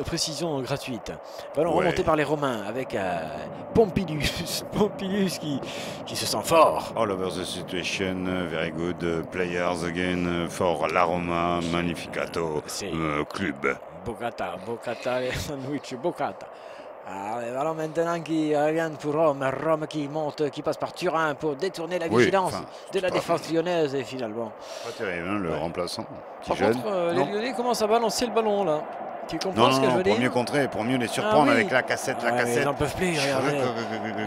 précision gratuite. Ballon Ouais. remonté par les Romains avec Pompilius, Pompilius qui se sent fort. All over the situation, very good players again for la Roma, magnificato C'est club. Bocata, les sandwich, Bocata. Ah, le ballon maintenant qui revient pour Rome, Rome qui monte, qui passe par Turin pour détourner la Oui, vigilance enfin, de la pas- défense lyonnaise et finalement. Pas terrible, hein, le remplaçant, petit Par jeune. contre, les Non. Lyonnais commencent à balancer le ballon là. Tu comprends Non, ce que je veux pour dire? mieux contrer, pour mieux les surprendre oui. avec la cassette, Ouais, mais ils n'en peuvent plus, regardez.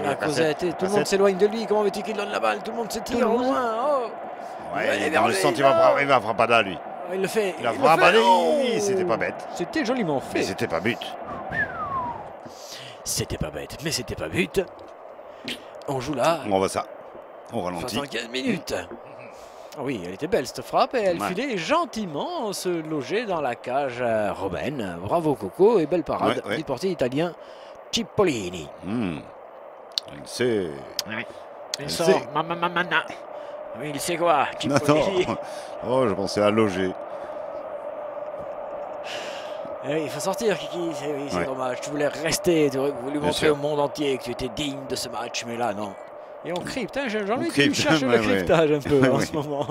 La causette, et tout le monde s'éloigne de lui. Comment veux-tu qu'il donne la balle? Tout le monde se tire au loin. Oh. Ouais, Ouais, dans le vers centre, lui, il va non. frapper, il va frapper là, lui. Il le fait. Il a le frappé, fait. Oh. c'était pas bête. C'était joliment Mais fait. c'était pas but. C'était pas bête, mais c'était pas but. On joue là. On voit ça. On ralentit. 75 minutes. Ah oui, elle était belle cette frappe et elle Ouais. filait gentiment se loger dans la cage romaine. Bravo Coco et belle parade Ouais. du portier italien Cipollini. Il sait. Il Elle sort. sait. Mamana. Oui, il sait quoi? Non, Cipollini. non. Oh, je pensais à loger. Eh, il faut sortir, Kiki. Oui, c'est Ouais. dommage. Tu voulais rester, tu aurais voulu Bien montrer sûr. au monde entier que tu étais digne de ce match, mais là, non. Et on crypte, hein, On Jean-Louis, tu crypte, cherches ouais, le cryptage un peu en Oui. ce moment.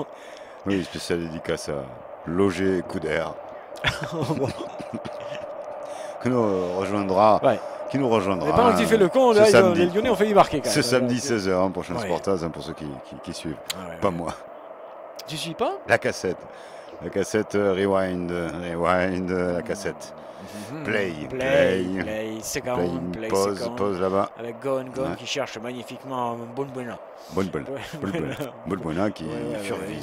Oui, spécial dédicace à loger coup d'air. Bon. Qui nous rejoindra. Ouais. Qui nous rejoindra. Et pendant que tu fais le con, ce là, samedi. les Lyonnais ont failli marquer quand même. Ce samedi Donc, 16h, prochain Ouais. Sportaz, pour ceux qui suivent. ouais, Pas ouais. moi. Tu suis pas? La cassette. La cassette rewind, la cassette. Play, Play, second, Play, play, pause, second. pause là-bas. Avec Gon Ouais. qui cherche magnifiquement Bonbuena. Bonne balle. Bonne balle qui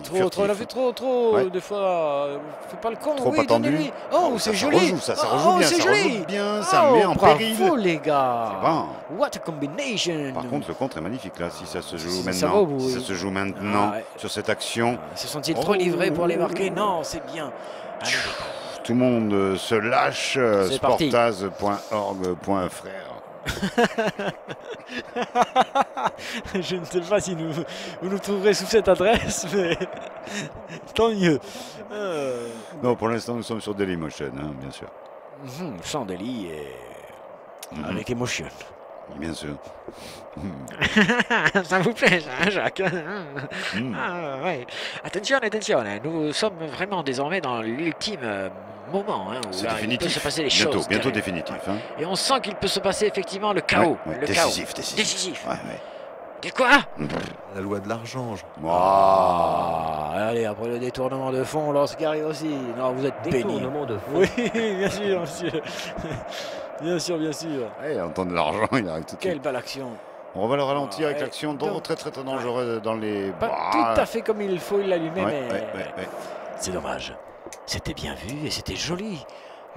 Trop, il a fait trop, Ouais. des fois. Fais pas le con. Trop oui, attendu. donnez-lui. Oh, c'est ça joli. rejoue, ça Oh, rejoue bien, c'est ça joli. rejoue bien, ça Oh, met en bravo, péril. les gars. C'est bon. What a combination. Par contre, le contre est magnifique là, si ça se joue Ça maintenant. va au bout, Si ça oui. se joue maintenant Ah, ouais. sur cette action. Se sont-ils trop livrés pour les marquer? Non, c'est bien. Allez, Tout le monde se lâche. C'est parti. Sportaz.org.fr. je ne sais pas si vous nous trouverez sous cette adresse, mais tant mieux. Non, pour l'instant, nous sommes sur Dailymotion, hein, bien sûr. Chandelier et avec émotion. Bien sûr. Ça vous plaît, ça, hein, Jacques? Mm. Ah, ouais. Attention, attention, hein, nous sommes vraiment désormais dans l'ultime moment hein, où C'est là, il peut définitif. se passer les Bientôt, choses. bientôt derrière. définitif. Hein. Et on sent qu'il peut se passer effectivement le chaos. Ouais, ouais, Le décisif, chaos. décisif. Décisif. Ouais, ouais. De quoi? La loi de l'argent. Ah, allez, après le détournement de fond, lorsqu'il arrive aussi. Non, vous êtes béni. Détournement de fond. Oui, bien sûr, monsieur. Bien sûr, bien sûr. Ouais, en temps de l'argent, il arrive tout de Quelle suite. belle action. On va le ralentir avec Ouais. l'action Donc- très très très dangereuse dans les... Pas Bah, tout à fait comme il faut l'allumer, ouais, mais ouais. c'est dommage. C'était bien vu et c'était joli.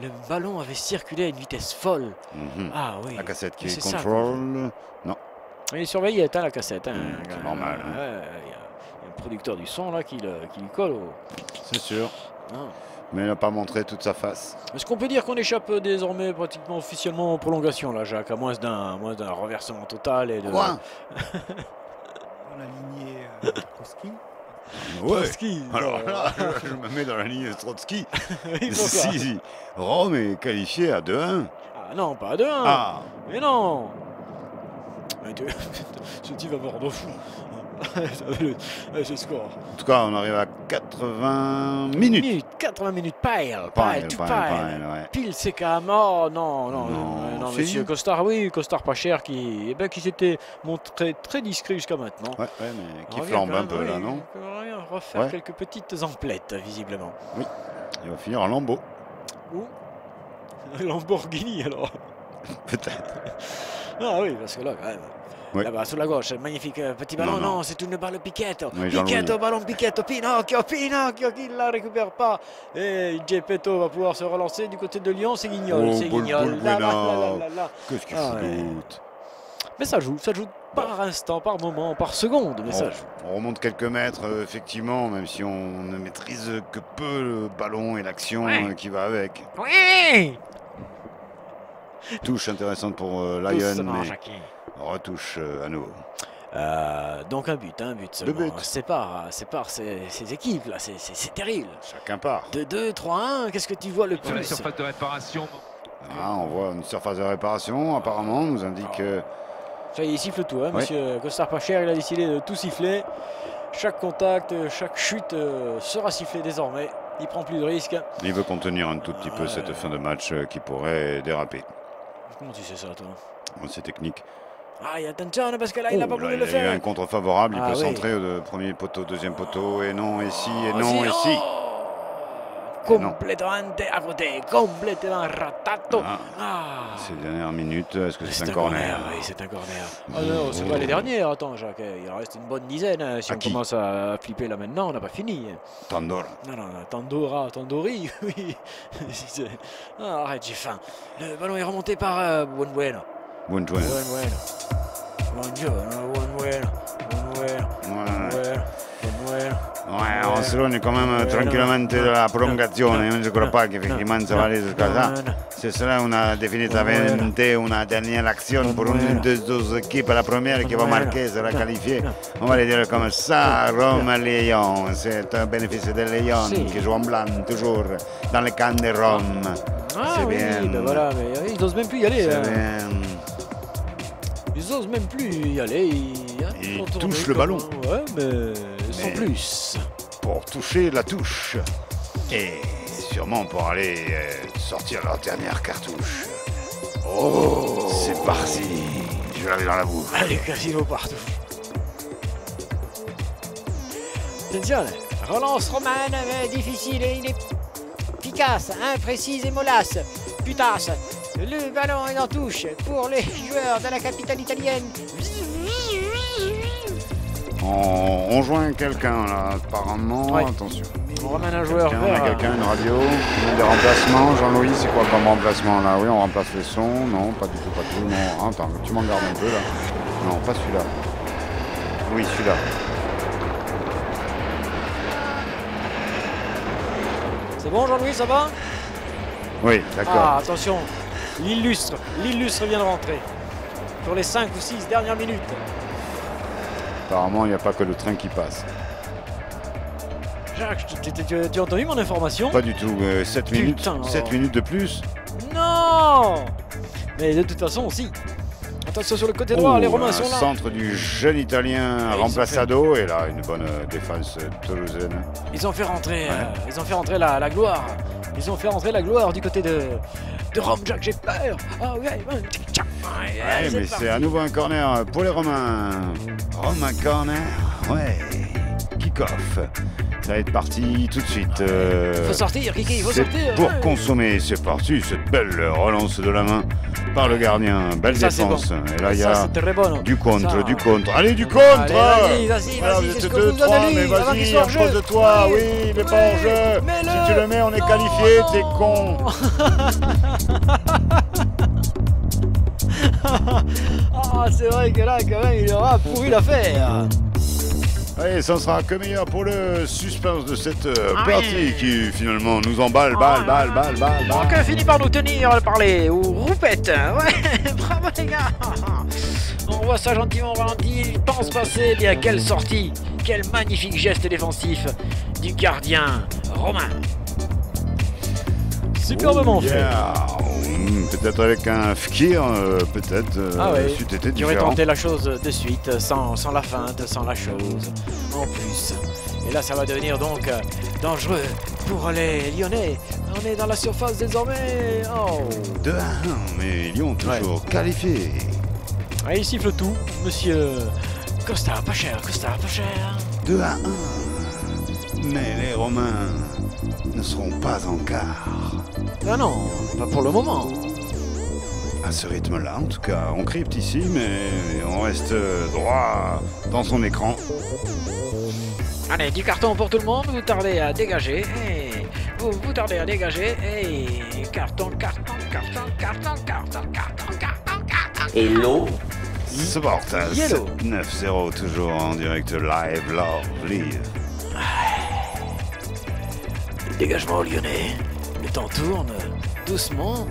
Le ballon avait circulé à une vitesse folle. Mhm. Ah oui. La cassette qui C'est ça. contrôle. Non, Il surveillait la cassette. Hein. c'est normal, hein. Ouais, il y a un producteur du son là qui lui colle au. c'est sûr. Ah. Mais il n'a pas montré toute sa face. Est-ce qu'on peut dire qu'on échappe désormais pratiquement officiellement en prolongation là, Jacques, à moins d'un renversement total et de. Quoi Dans la lignée Trotsky. Ouais. Trotsky, Alors non. là, je me mets dans la ligne de Trotsky. Oui, pourquoi Si, Rome est qualifié à 2-1. Ah non, pas à 2-1. Ah, Mais non. Mais ce type va mort de fou. Ce score. en tout cas, on arrive à 80 minutes. 80 minutes, pile Pile, to pile, pile. pile, ouais. Pile, c'est quand même. Oh non, Non, c'est monsieur nul. Costard, oui, Costard pas cher qui s'était montré très discret jusqu'à maintenant. Ouais, mais qui Revient flambe quand un même, peu là, oui, non il revient refaire Ouais. quelques petites emplettes, visiblement. Il va finir en lambeau. Ou Lamborghini alors. Peut-être. Ah oui, parce que là, quand même. Ouais. Là-bas, sur la gauche, magnifique petit ballon. Non, non. Non, c'est une balle Picchetto. Oui, Jean-Louis. Picchetto, ballon Picchetto. Pinocchio qui ne la récupère pas. Et Geppetto va pouvoir se relancer du côté de Lyon. C'est Guignol. Oh, C'est Boul, Guignol. Boul, Là, là, Boulard. là, là, là. Qu'est-ce qu'il Ah fout ouais. d'autre? Mais ça joue par instant, par moment, par seconde. Mais ça joue. On remonte quelques mètres, effectivement, même si on ne maîtrise que peu le ballon et l'action Ouais. qui va avec. Oui! Touche intéressante pour Lyon, Doucement, mais Jackie. retouche à nouveau. Donc un but seulement. but. C'est par ces équipes là, c'est terrible. Chacun part. 2-2, 3-1, qu'est-ce que tu vois le Sur la plus? surface de réparation. Ah, on voit une surface de réparation, apparemment, on nous indique Ça y est, il siffle tout, hein, Ouais. monsieur Costard pas cher, il a décidé de tout siffler. Chaque contact, chaque chute sera sifflée désormais. Il prend plus de risques. il veut contenir un tout petit peu Ouais. cette fin de match qui pourrait déraper. Comment tu sais ça, toi? Bon, c'est technique. Ah, il y a attention parce que là, il n'a pas Oh, voulu là, le il y a eu faire. un contre favorable, il Ah peut oui. centrer au premier poteau, deuxième poteau, et non, et si, et Oh, non, si, et si. oh non. Complètement à côté, complètement ratato. Ah, Ah. ces dernières minutes, est-ce que c'est un corner, corner? oui, c'est un corner. Ah non, c'est pas les dernières. Attends, Jacques, il en reste une bonne dizaine. Hein. Si À on qui commence à flipper là maintenant, on n'a pas fini. Tandor. Non, Tandori, oui. Ah, arrête, j'ai faim. Le ballon est remonté par Buenbuena. Buenbuena. Ouais, on se logne quand même tranquillamente dalla prolongazione, non si crois pas qu'effectivement ça va aller jusqu'à ça. Ce sera una definitivamente una dernière action pour une des deux équipes. La première qui va marquer sera qualifiée. On va le dire comme ça, Rome-Lyon. C'est un bénéfice de Lyon Si. qui joue en blanc toujours dans le camp de Rome. Ah C'est oui, bien. ben voilà, mais ils n'osent même plus y aller. C'est Hein. bien. Ils osent même plus y aller. Ils font tourner touchent le comme ballon. Ouais, mais sans Mais- plus. Pour toucher la touche. Et sûrement pour aller sortir leur dernière cartouche. Oh, c'est parti. Je l'avais dans la bouche. Allez, casino partout. Attention, relance romane, mais difficile et il est efficace, imprécise et mollasse. Putasse, le ballon est en touche pour les joueurs de la capitale italienne. On joint quelqu'un là, apparemment. Ouais. Attention. On ramène un joueur On a vert. quelqu'un, une radio. On a des remplacements. Jean-Louis, c'est quoi comme remplacement là? Oui, on remplace les sons. Non, pas du tout, pas du tout. Non, attends, tu m'en gardes un peu là. Non, pas celui-là. Oui, celui-là. C'est bon Jean-Louis, ça va? Oui, d'accord. Ah, attention, l'illustre vient de rentrer. Pour les 5 ou 6 dernières minutes. Apparemment, il n'y a pas que le train qui passe. Jacques, tu as entendu mon information? Pas du tout. 7 minutes, Putain, 7 oh. minutes de plus. Non! Mais de toute façon, si. Attention sur le côté droit, les Romains sont là. Centre du jeune Italien Et Remplaçado. Et là, une bonne défense toulousaine. Ils ont fait rentrer, la gloire. Ils ont fait rentrer la gloire du côté de Rome. Jack, j'ai peur. Ah ouais, Ouais, mais c'est à nouveau un corner pour les Romains. Romain corner, ouais. Kick-off. Ça va être parti tout de suite. Il faut sortir, Kiki, il faut C'est sortir. pour ouais. consommer, c'est parti. Cette belle relance de la main par le gardien. Belle Ça, c'est défense. Et là, il y Ça, a c'est très bon. du contre, Ça. du contre. Allez, du contre. Allez, vas-y, Voilà, vas-y, vous qu'est-ce êtes que vous 2-3, donnez, mais lui, avant qu'il vas-y, soit hors jeu. impose-toi. Oui, il n'est pas hors jeu. mets-le. Si tu le mets, on est Non, qualifié. non. T'es con. Ah, c'est vrai que là, quand même, il aura pourri l'affaire. Allez, ça ne sera que meilleur pour le suspense de cette Ah partie oui. qui finalement nous emballe, balle. Donc finit par nous tenir par les roupettes. Ouais, bravo les gars. On voit ça gentiment au ralenti. Il pense passer. Bien, quelle sortie. Quel magnifique geste défensif du gardien romain. Superbement fait. Peut-être avec un Fkir, peut-être, Ah ouais, c'eût été qui aurait différent. tenté la chose de suite, sans la feinte, sans la chose, en plus. Et là, ça va devenir donc dangereux pour les Lyonnais. On est dans la surface désormais. Oh. 2-1, mais Lyon toujours qualifié. Ah, il siffle tout, monsieur Costa, pas cher, Costa, pas cher. 2-1. Mais les Romains ne seront pas en quart. Ah non, pas pour le moment. À ce rythme-là, en tout cas, on crypte ici, mais on reste droit dans son écran. Allez, du carton pour tout le monde. Vous tardez à dégager. Et vous tardez à dégager. Et carton. Et l'eau, Sport Yellow. 7-9-0, toujours en direct live, love, live. Le dégagement lyonnais. Le temps tourne, doucement,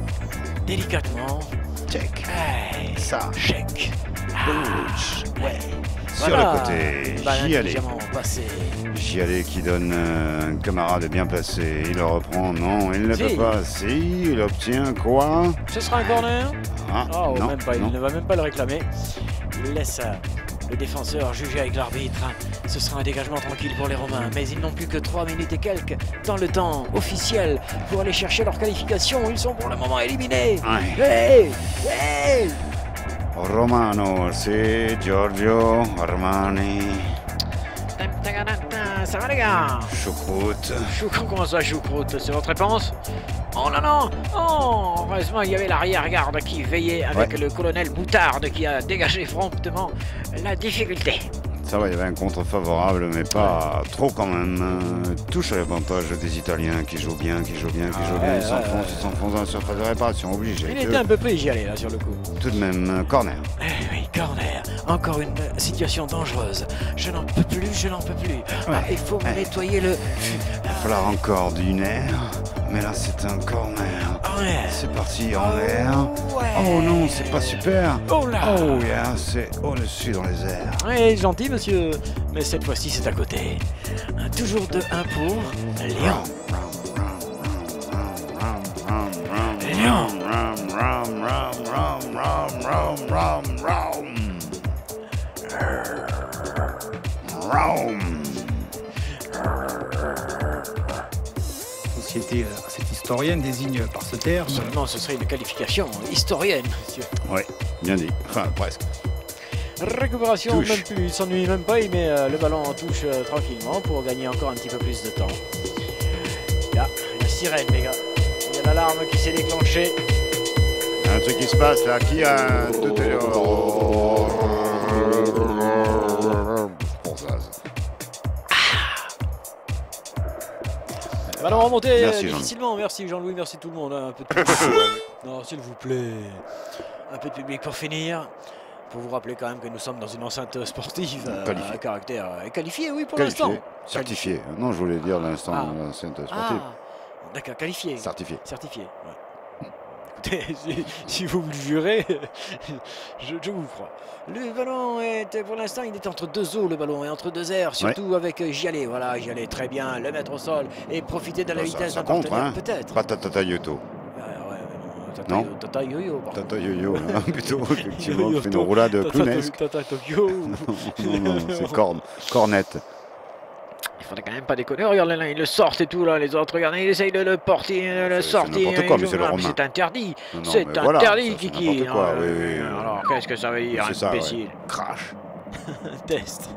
délicatement. Check. Hey, Ça. check. Gauche. Ouais. Sur Voilà. le côté, Balle j'y allais. intelligemment passée. J'y allais qui donne un camarade bien placé. Il le reprend, non, il ne Si. peut pas. Si, il obtient quoi? Ce sera un corner. Ah, Oh, non, même pas, non. il ne va même pas le réclamer. Il laisse le défenseur juger avec l'arbitre. Ce sera un dégagement tranquille pour les Romains. Mais ils n'ont plus que 3 minutes et quelques dans le temps officiel pour aller chercher leur qualification. Ils sont pour le moment éliminés. Ouais. Hey, hey. Romano, c'est Giorgio Armani. Ça va les gars? Choucroute. Comment ça, choucroute? C'est votre réponse? Oh non, non! Oh, heureusement, il y avait l'arrière-garde qui veillait avec Ouais. le colonel Boutarde qui a dégagé promptement la difficulté. Ça va, il y avait un contre favorable, mais pas trop quand même. Touche à l'avantage des Italiens qui jouent bien, qui jouent bien. ouais, Ils s'enfoncent dans la surface de réparation, obligé. Il était un peu pris, j'y allais là sur le coup. Tout de même, corner. Eh oui, corner. Encore une situation dangereuse. Je n'en peux plus, je n'en peux plus. Ah, il faut me nettoyer le... Il va falloir encore du nerf, mais là c'est un corner. En l'air. C'est parti en l'air. Ouais. Oh non, c'est pas super. Oh là. Oh yeah, c'est au-dessus dans les airs. Oui, gentil, monsieur. Mais cette fois-ci, c'est à côté. Toujours 2-1 pour Lyon. Lyon. Cette historienne désigne par ce terme Seulement, ce serait une qualification historienne, monsieur. Ouais, bien dit. Enfin, presque. Récupération, Touche. même plus, il s'ennuie même pas, il met le ballon en touche tranquillement pour gagner encore un petit peu plus de temps. Là, la sirène, les gars. Il y a l'alarme qui s'est déclenchée. Il y a un truc qui se passe là. Qui a un tout Pour ça. Ballon remonté Merci, Jean-Louis. difficilement. Merci Jean-Louis, merci tout le monde. Un peu de public. Non, s'il vous plaît. Un peu de public pour finir. Pour vous rappeler quand même que nous sommes dans une enceinte sportive Qualifiée. à caractère qualifié, oui, pour l'instant. Qualifié. Certifié. Non, je voulais dire l'instant Ah. l'enceinte Ah, sportive. d'accord, qualifié. Certifié. Certifié. Ouais. Écoutez, si vous me le jurez, je vous crois. Le ballon est, pour l'instant, il est entre deux eaux, le ballon, et entre deux airs, surtout avec Gialet. Voilà, Gialet, très bien, le mettre au sol et profiter de la vitesse Ça d'un compte, partenaire, hein. peut-être. Ratatata Yoto. Non. Tata Yo-Yo, par contre. Tata Yo-Yo, là, plutôt, effectivement, Yo-Yo fait une to- roulade clownesque. Tata Tokyo. Non, c'est cornette. Il faudrait quand même pas déconner. Regardez là, ils le sortent et tout là. Les autres, regardez, ils essayent de le porter, de le C'est sortir. n'importe quoi, ils mais c'est jouent- le Ah, mais Romain. c'est interdit. Non, C'est mais voilà, interdit, ça, c'est Kiki. n'importe quoi, Non, oui. Alors, qu'est-ce que ça veut dire, C'est ça, ouais. imbécile? Crash. Test.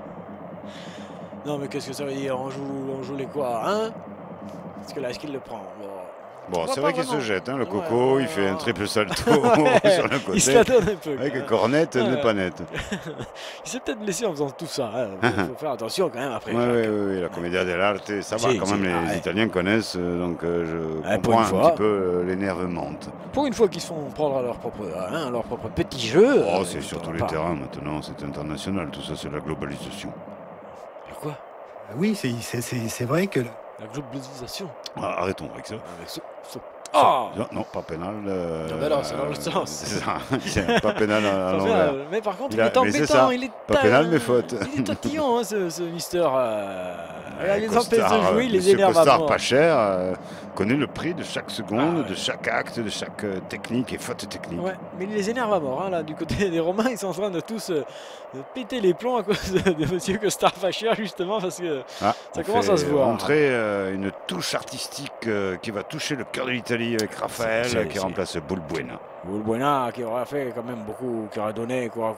Non, mais qu'est-ce que ça veut dire? On joue les quoi, hein? Parce que là, est-ce qu'il le prend? Bon, vois c'est pas vrai qu'il se vraiment. jette, hein, le Ouais, coco, il ouais, fait ouais. un triple salto sur le Il se la côté. donne un peu. Avec quand une même. cornette, Ouais. n'est pas nette. Il s'est peut-être blessé en faisant tout ça. Il faut faire attention quand même après. Oui, Jacques. la commedia dell'arte, ça va Si, quand si, même, les ouais. Italiens connaissent, donc je Pour comprends une un fois. petit peu l'énervement. Pour une fois qu'ils se font prendre à leur propre petit jeu. Oh, c'est sur tous les pas- terrains maintenant, c'est international, tout ça c'est la globalisation. Alors quoi? Oui, c'est vrai que La globalisation. Ah, arrêtons avec ça. Avec Ah! Non, pas pénal. Ah ben non, c'est dans le sens. C'est ça, c'est pas pénal à Ça l'envers. fait, mais par contre, Il il, a- est mais c'est embêtant, ça. il est Pas pénal, mais faute. Il est tatillon, hein, ce Mister. Il les empêche Costard, de jouer, il les Monsieur énerve à Costard, mort. pas cher, connaît le prix de chaque seconde, Ah ouais. de chaque acte, de chaque technique et faute technique. Ouais, mais il les énerve à mort. Hein, là, du côté des Romains, ils sont en train de tous péter les plombs à cause de Monsieur Costard Facher, justement, parce que Ah, ça on commence fait à se voir. Entrer une touche artistique qui va toucher le cœur de l'Italie avec Raphaël qui remplace Bulbuena. Bulbuena qui aura fait quand même beaucoup, qui aura donné, qui aura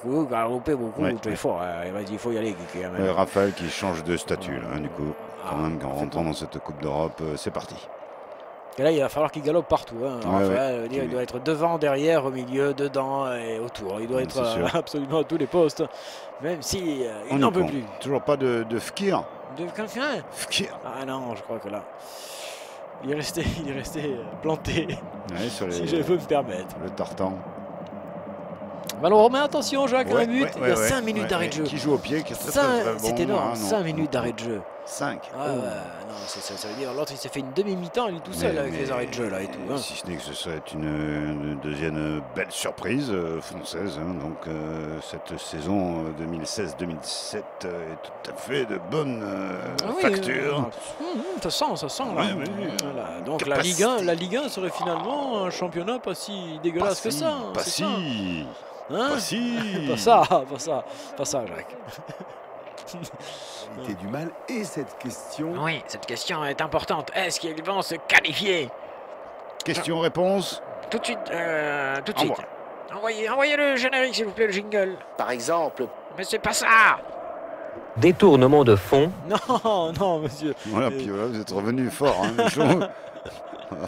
loupé beaucoup, Ouais. très fort. Hein. Vas-y, il faut y aller, Kiki. Quand même. Raphaël qui change de statut, là, du coup. Quand Ah, même, en rentrant dans cette Coupe d'Europe, c'est parti. Et là, il va falloir qu'il galope partout. Hein. Ouais, Raphaël, ouais. veut dire, il doit être devant, derrière, au milieu, dedans et autour. Il doit être C'est sûr. absolument à tous les postes, même si On il y n'en peut compte. plus. Toujours pas de Fkir. De quelqu'un? Fkir. Ah non, je crois que là, il est resté planté, Ouais, sur les, si je peux me permettre. le tartan. Ballon romain, attention, Jacques, un but. Il y a 5 minutes ouais, d'arrêt de jeu. Qui joue au pied, qui est très, très, très bon. C'est énorme, hein, non. 5 minutes d'arrêt de jeu. 5. Ah ouais, non, ça veut dire l'autre il s'est fait une demi-mi-temps, il est tout seul avec les arrêts de jeu là et tout. Hein. Si ce n'est que ce serait une deuxième belle surprise française. Hein, donc cette saison 2016-2017 est tout à fait de bonne Ah oui, facture. Ça sent là. Ouais, oui, Voilà. Donc capacité. la Ligue 1 serait finalement un championnat pas si dégueulasse que ça. Pas c'est si. ça. Hein? Pas si. Pas ça, Jacques. Éviter du mal et cette question. Oui, cette question est importante. Est-ce qu'ils vont se qualifier? Question-réponse. Tout de suite, tout de Envoie. suite. Envoyez le générique, s'il vous plaît, le jingle. Par exemple, Mais c'est pas ça! Détournement de fonds, Non, monsieur. Voilà, puis voilà, vous êtes revenu fort. Hein, chaud.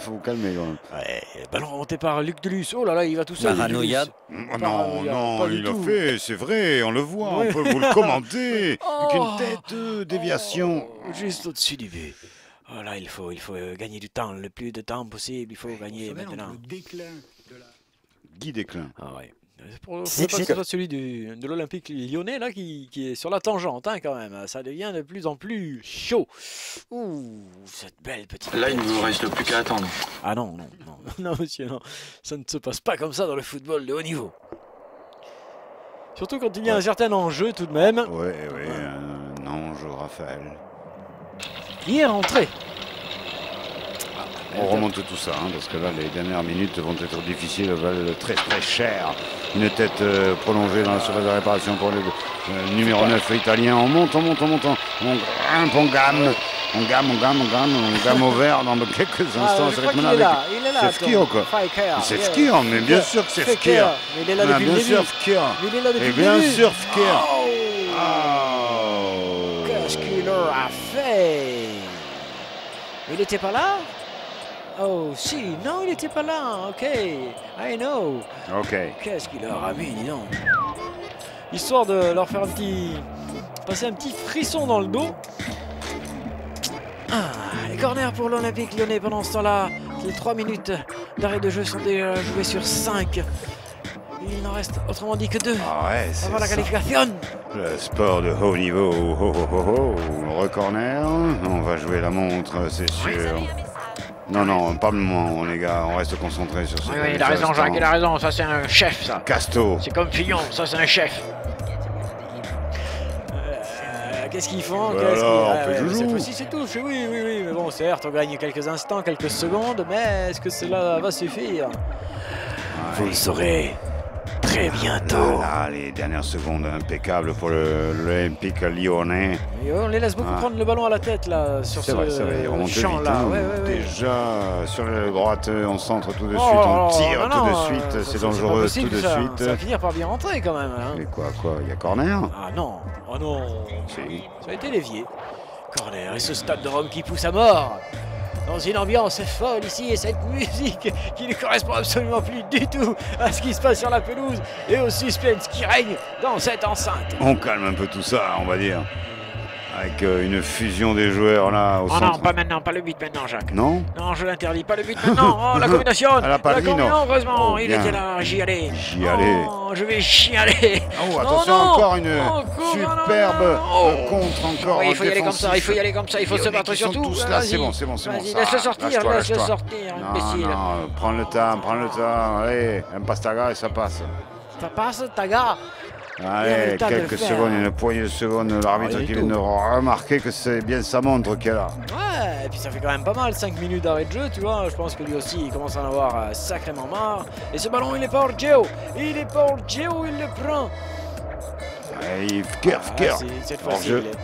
Faut vous calmer quand même. Ouais, ballon remonté par Luc Delus. Oh là là, il va tout seul. Luc Paranoïa. Delus. Oh Paranoïa, non, pas du il l'a tout. fait, c'est vrai, on le voit, Ouais. on peut vous le commenter. Avec Oh. une tête déviation. Oh, juste au-dessus du but. Oh là, il faut gagner du temps, le plus de temps possible. Il faut gagner maintenant. le déclin de la... Guy Desclin. Ah ouais. Faudrait pas que ce soit celui de l'Olympique lyonnais là qui est sur la tangente hein, quand même. Ça devient de plus en plus chaud. Ouh, cette belle petite. là, il ne tête. nous reste plus qu'à attendre. Ah non, non, monsieur, non. Ça ne se passe pas comme ça dans le football de haut niveau. Surtout quand il y a un certain enjeu tout de même. Ouais, un ange Raphaël. Qui est rentré. On remonte tout ça, hein, parce que là, les dernières minutes vont être difficiles, valent très très cher. Une tête prolongée dans la surface de réparation pour le numéro 9 italien. On monte, on grimpe, on gamme. On gamme au vert dans quelques instants. Je crois qu'il est là. Il est là. C'est Fkir, quoi. C'est Fkir, mais bien sûr que c'est Fkir. Mais il est là depuis le Bien début. sûr Fkir. Mais il est là depuis Et le bien début. sûr Fkir. Oh, Oh. qu'est-ce qu'il leur a fait? Il n'était pas là? Oh, si. Non, il n'était pas là. OK. I know. Ok. Qu'est-ce qu'il leur a mis, dis donc. Histoire de leur faire passer un petit frisson dans le dos. Les corners pour l'Olympique lyonnais pendant ce temps-là. Les 3 minutes d'arrêt de jeu sont déjà jouées sur 5. Il n'en reste autrement dit que 2 Ah ouais, c'est avant la ça. qualification. Le sport de haut niveau. Recorner. On va jouer la montre, c'est sûr. Non, pas le moment, les gars. On reste concentrés sur ce Oui, il a raison, Jacques, il a raison. Ça, c'est un chef, ça. Casto. C'est comme Fillon, ça, c'est un chef. Qu'est-ce qu'ils font? Voilà, Qu'est-ce qu'ils- on Ah fait ouais, joujou. cette fois-ci, c'est touche. Oui. Mais bon, certes, on gagne quelques instants, quelques secondes. Mais est-ce que cela va suffire? Vous le saurez très bientôt. Là, les dernières secondes impeccables pour l'Olympique lyonnais. Et on les laisse beaucoup prendre le ballon à la tête là sur C'est ce vrai, ça va y remonter vite. champ là. Hein. Ouais. Déjà sur la droite, on centre tout de suite, Oh, on tire non, tout de non, suite, c'est pas dangereux possible, tout de ça. suite. Ça va finir par bien rentrer quand même. Hein. Mais quoi, il y a corner? Ah non, oh non. Si. Ça a été dévié. Corner et ce stade de Rome qui pousse à mort. Dans une ambiance folle ici et cette musique qui ne correspond absolument plus du tout à ce qui se passe sur la pelouse et au suspense qui règne dans cette enceinte. On calme un peu tout ça, on va dire. Avec une fusion des joueurs là au Oh centre. non, pas maintenant, pas le but maintenant, Jacques. Non? Non, je l'interdis, pas le but maintenant. Oh, la combinaison. À la Palomino. combinaison, heureusement, Oh, il bien. était là, j'y allais. J'y allais. Oh, je vais chialer. Oh, attention, non. encore une Encore, superbe non, non. Oh. contre encore. Oui, en il faut y aller comme ça, défensif. il faut y aller comme ça, il faut Et se on est battre qui sont surtout. tous là, Vas-y. c'est bon. Vas-y, ça. laisse-le sortir, Lâche-toi, laisse-le lâche-toi. sortir, imbécile. Non, prends le temps, allez, un pastaga et ça passe. Ça passe, Taga. Il y a Allez, le temps de le quelques faire. secondes, une poignée de secondes, l'arbitre Rien qui du vient de tout. remarquer que c'est bien sa montre qu'elle a. Ouais, et puis ça fait quand même pas mal, 5 minutes d'arrêt de jeu, tu vois. Je pense que lui aussi, il commence à en avoir sacrément marre. Et ce ballon, il est pas hors Geo. Il est pas hors Geo, il le prend. Allez, Ah, curve. cette Hors fois-ci, jeu. il est-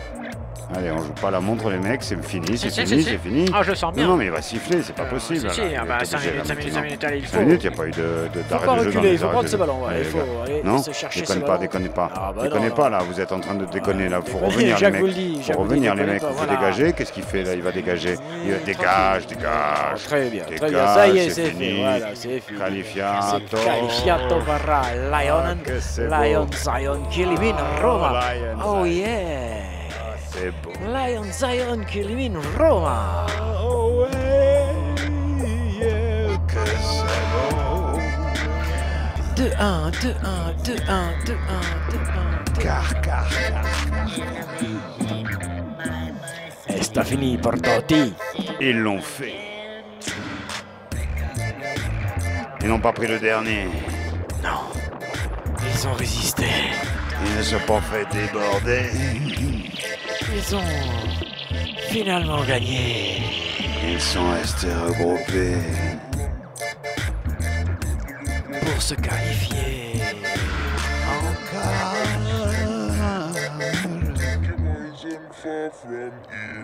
Allez, on joue pas la montre, les mecs, c'est fini, c'est Si, fini, si. c'est fini. Ah, je le sens bien. Non, mais il va siffler, c'est pas possible. Si, là. si, Il ah est bah, obligé, 5 minutes, là, 5 minutes, 5 maintenant. minutes, allez, il 5 faut. minutes, il n'y a pas eu Faut d'arrêt pas de jeu dans reculer, il les faut arrêts prendre de ce jeu. ballon. Ouais, Allez, il faut gars. aller Non, se chercher ce déconne ballon. pas, déconnez pas. Ah, bah Déconnez non. pas là, vous êtes en train de déconner là, faut déconner, revenir les Jacques mecs. vous le dit, Faut Jacques vous le revenir dit, les mecs, déconnez faut pas, voilà. dégager. Qu'est-ce qu'il fait là? Il va dégager. Il dégage, dégage. Très bien, très bien. Dégage, Ça y est, c'est c'est fini. fait. Voilà, c'est fini. Qualifiato. C'est qualifiato para Lion. que c'est Lion beau. Zion qui élimine Roma. Lion Oh Zion. yeah. C'est beau. Lion Zion qui élimine Roma. Oh ouais, yeah, que c'est beau. 2-1, 2-1, 2-1, 2-1, 2-1. Car. Et c'est fini pour Totti. Ils l'ont fait. Ils n'ont pas pris le dernier. Ils ont résisté. Ils ne se sont pas fait déborder. Ils ont finalement gagné. Ils sont restés regroupés. Pour se qualifier.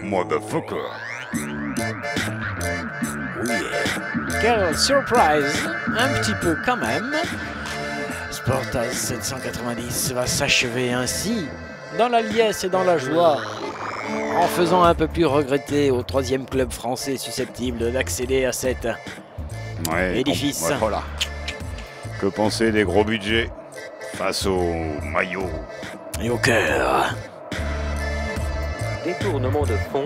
Motherfucker. Quelle surprise, un petit peu quand même. Sportaz 790 va s'achever ainsi, dans la liesse et dans la joie, en faisant un peu plus regretter au troisième club français susceptible d'accéder à cette Ouais, édifice. ouais, voilà. Que penser des gros budgets face au maillot? Et au cœur. Détournement de fond.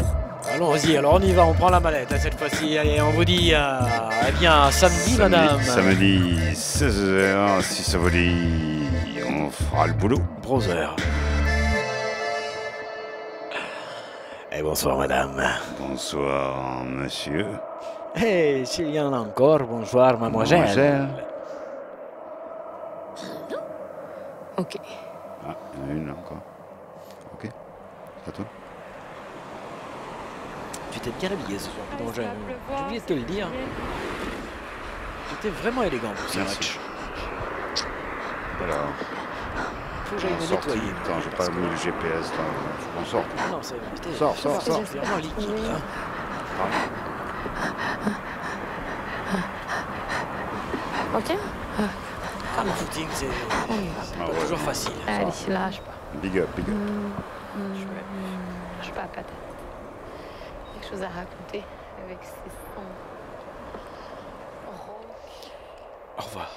Allons-y, alors on y va, on prend la mallette hein, cette fois-ci. Allez, on vous dit, eh bien, samedi, madame. Samedi 16h, si ça vous dit, on fera le boulot. Browser. Et bonsoir, madame. Bonsoir, monsieur. Et s'il y en a encore, bonsoir, mademoiselle. Ok. Ah, il y en a une là encore. Ok. À toi. Tu t'es bien habillé ce soir. Bon, j'ai oublié de te le dire. J'étais vraiment élégant pour ce Merci. match. Voilà. Faut que j'aille me Sorti. nettoyer. Attends, j'ai pas mis le GPS là. Faut qu'on sorte. Non, c'était Sors. c'était vraiment liquide. Là. Ok. Ah, le footing, c'est Ah pas ouais. toujours facile. Allez, lâche pas. Big up, big up. Lâche pas la patate. Quelque chose à raconter avec ces sons. Au revoir.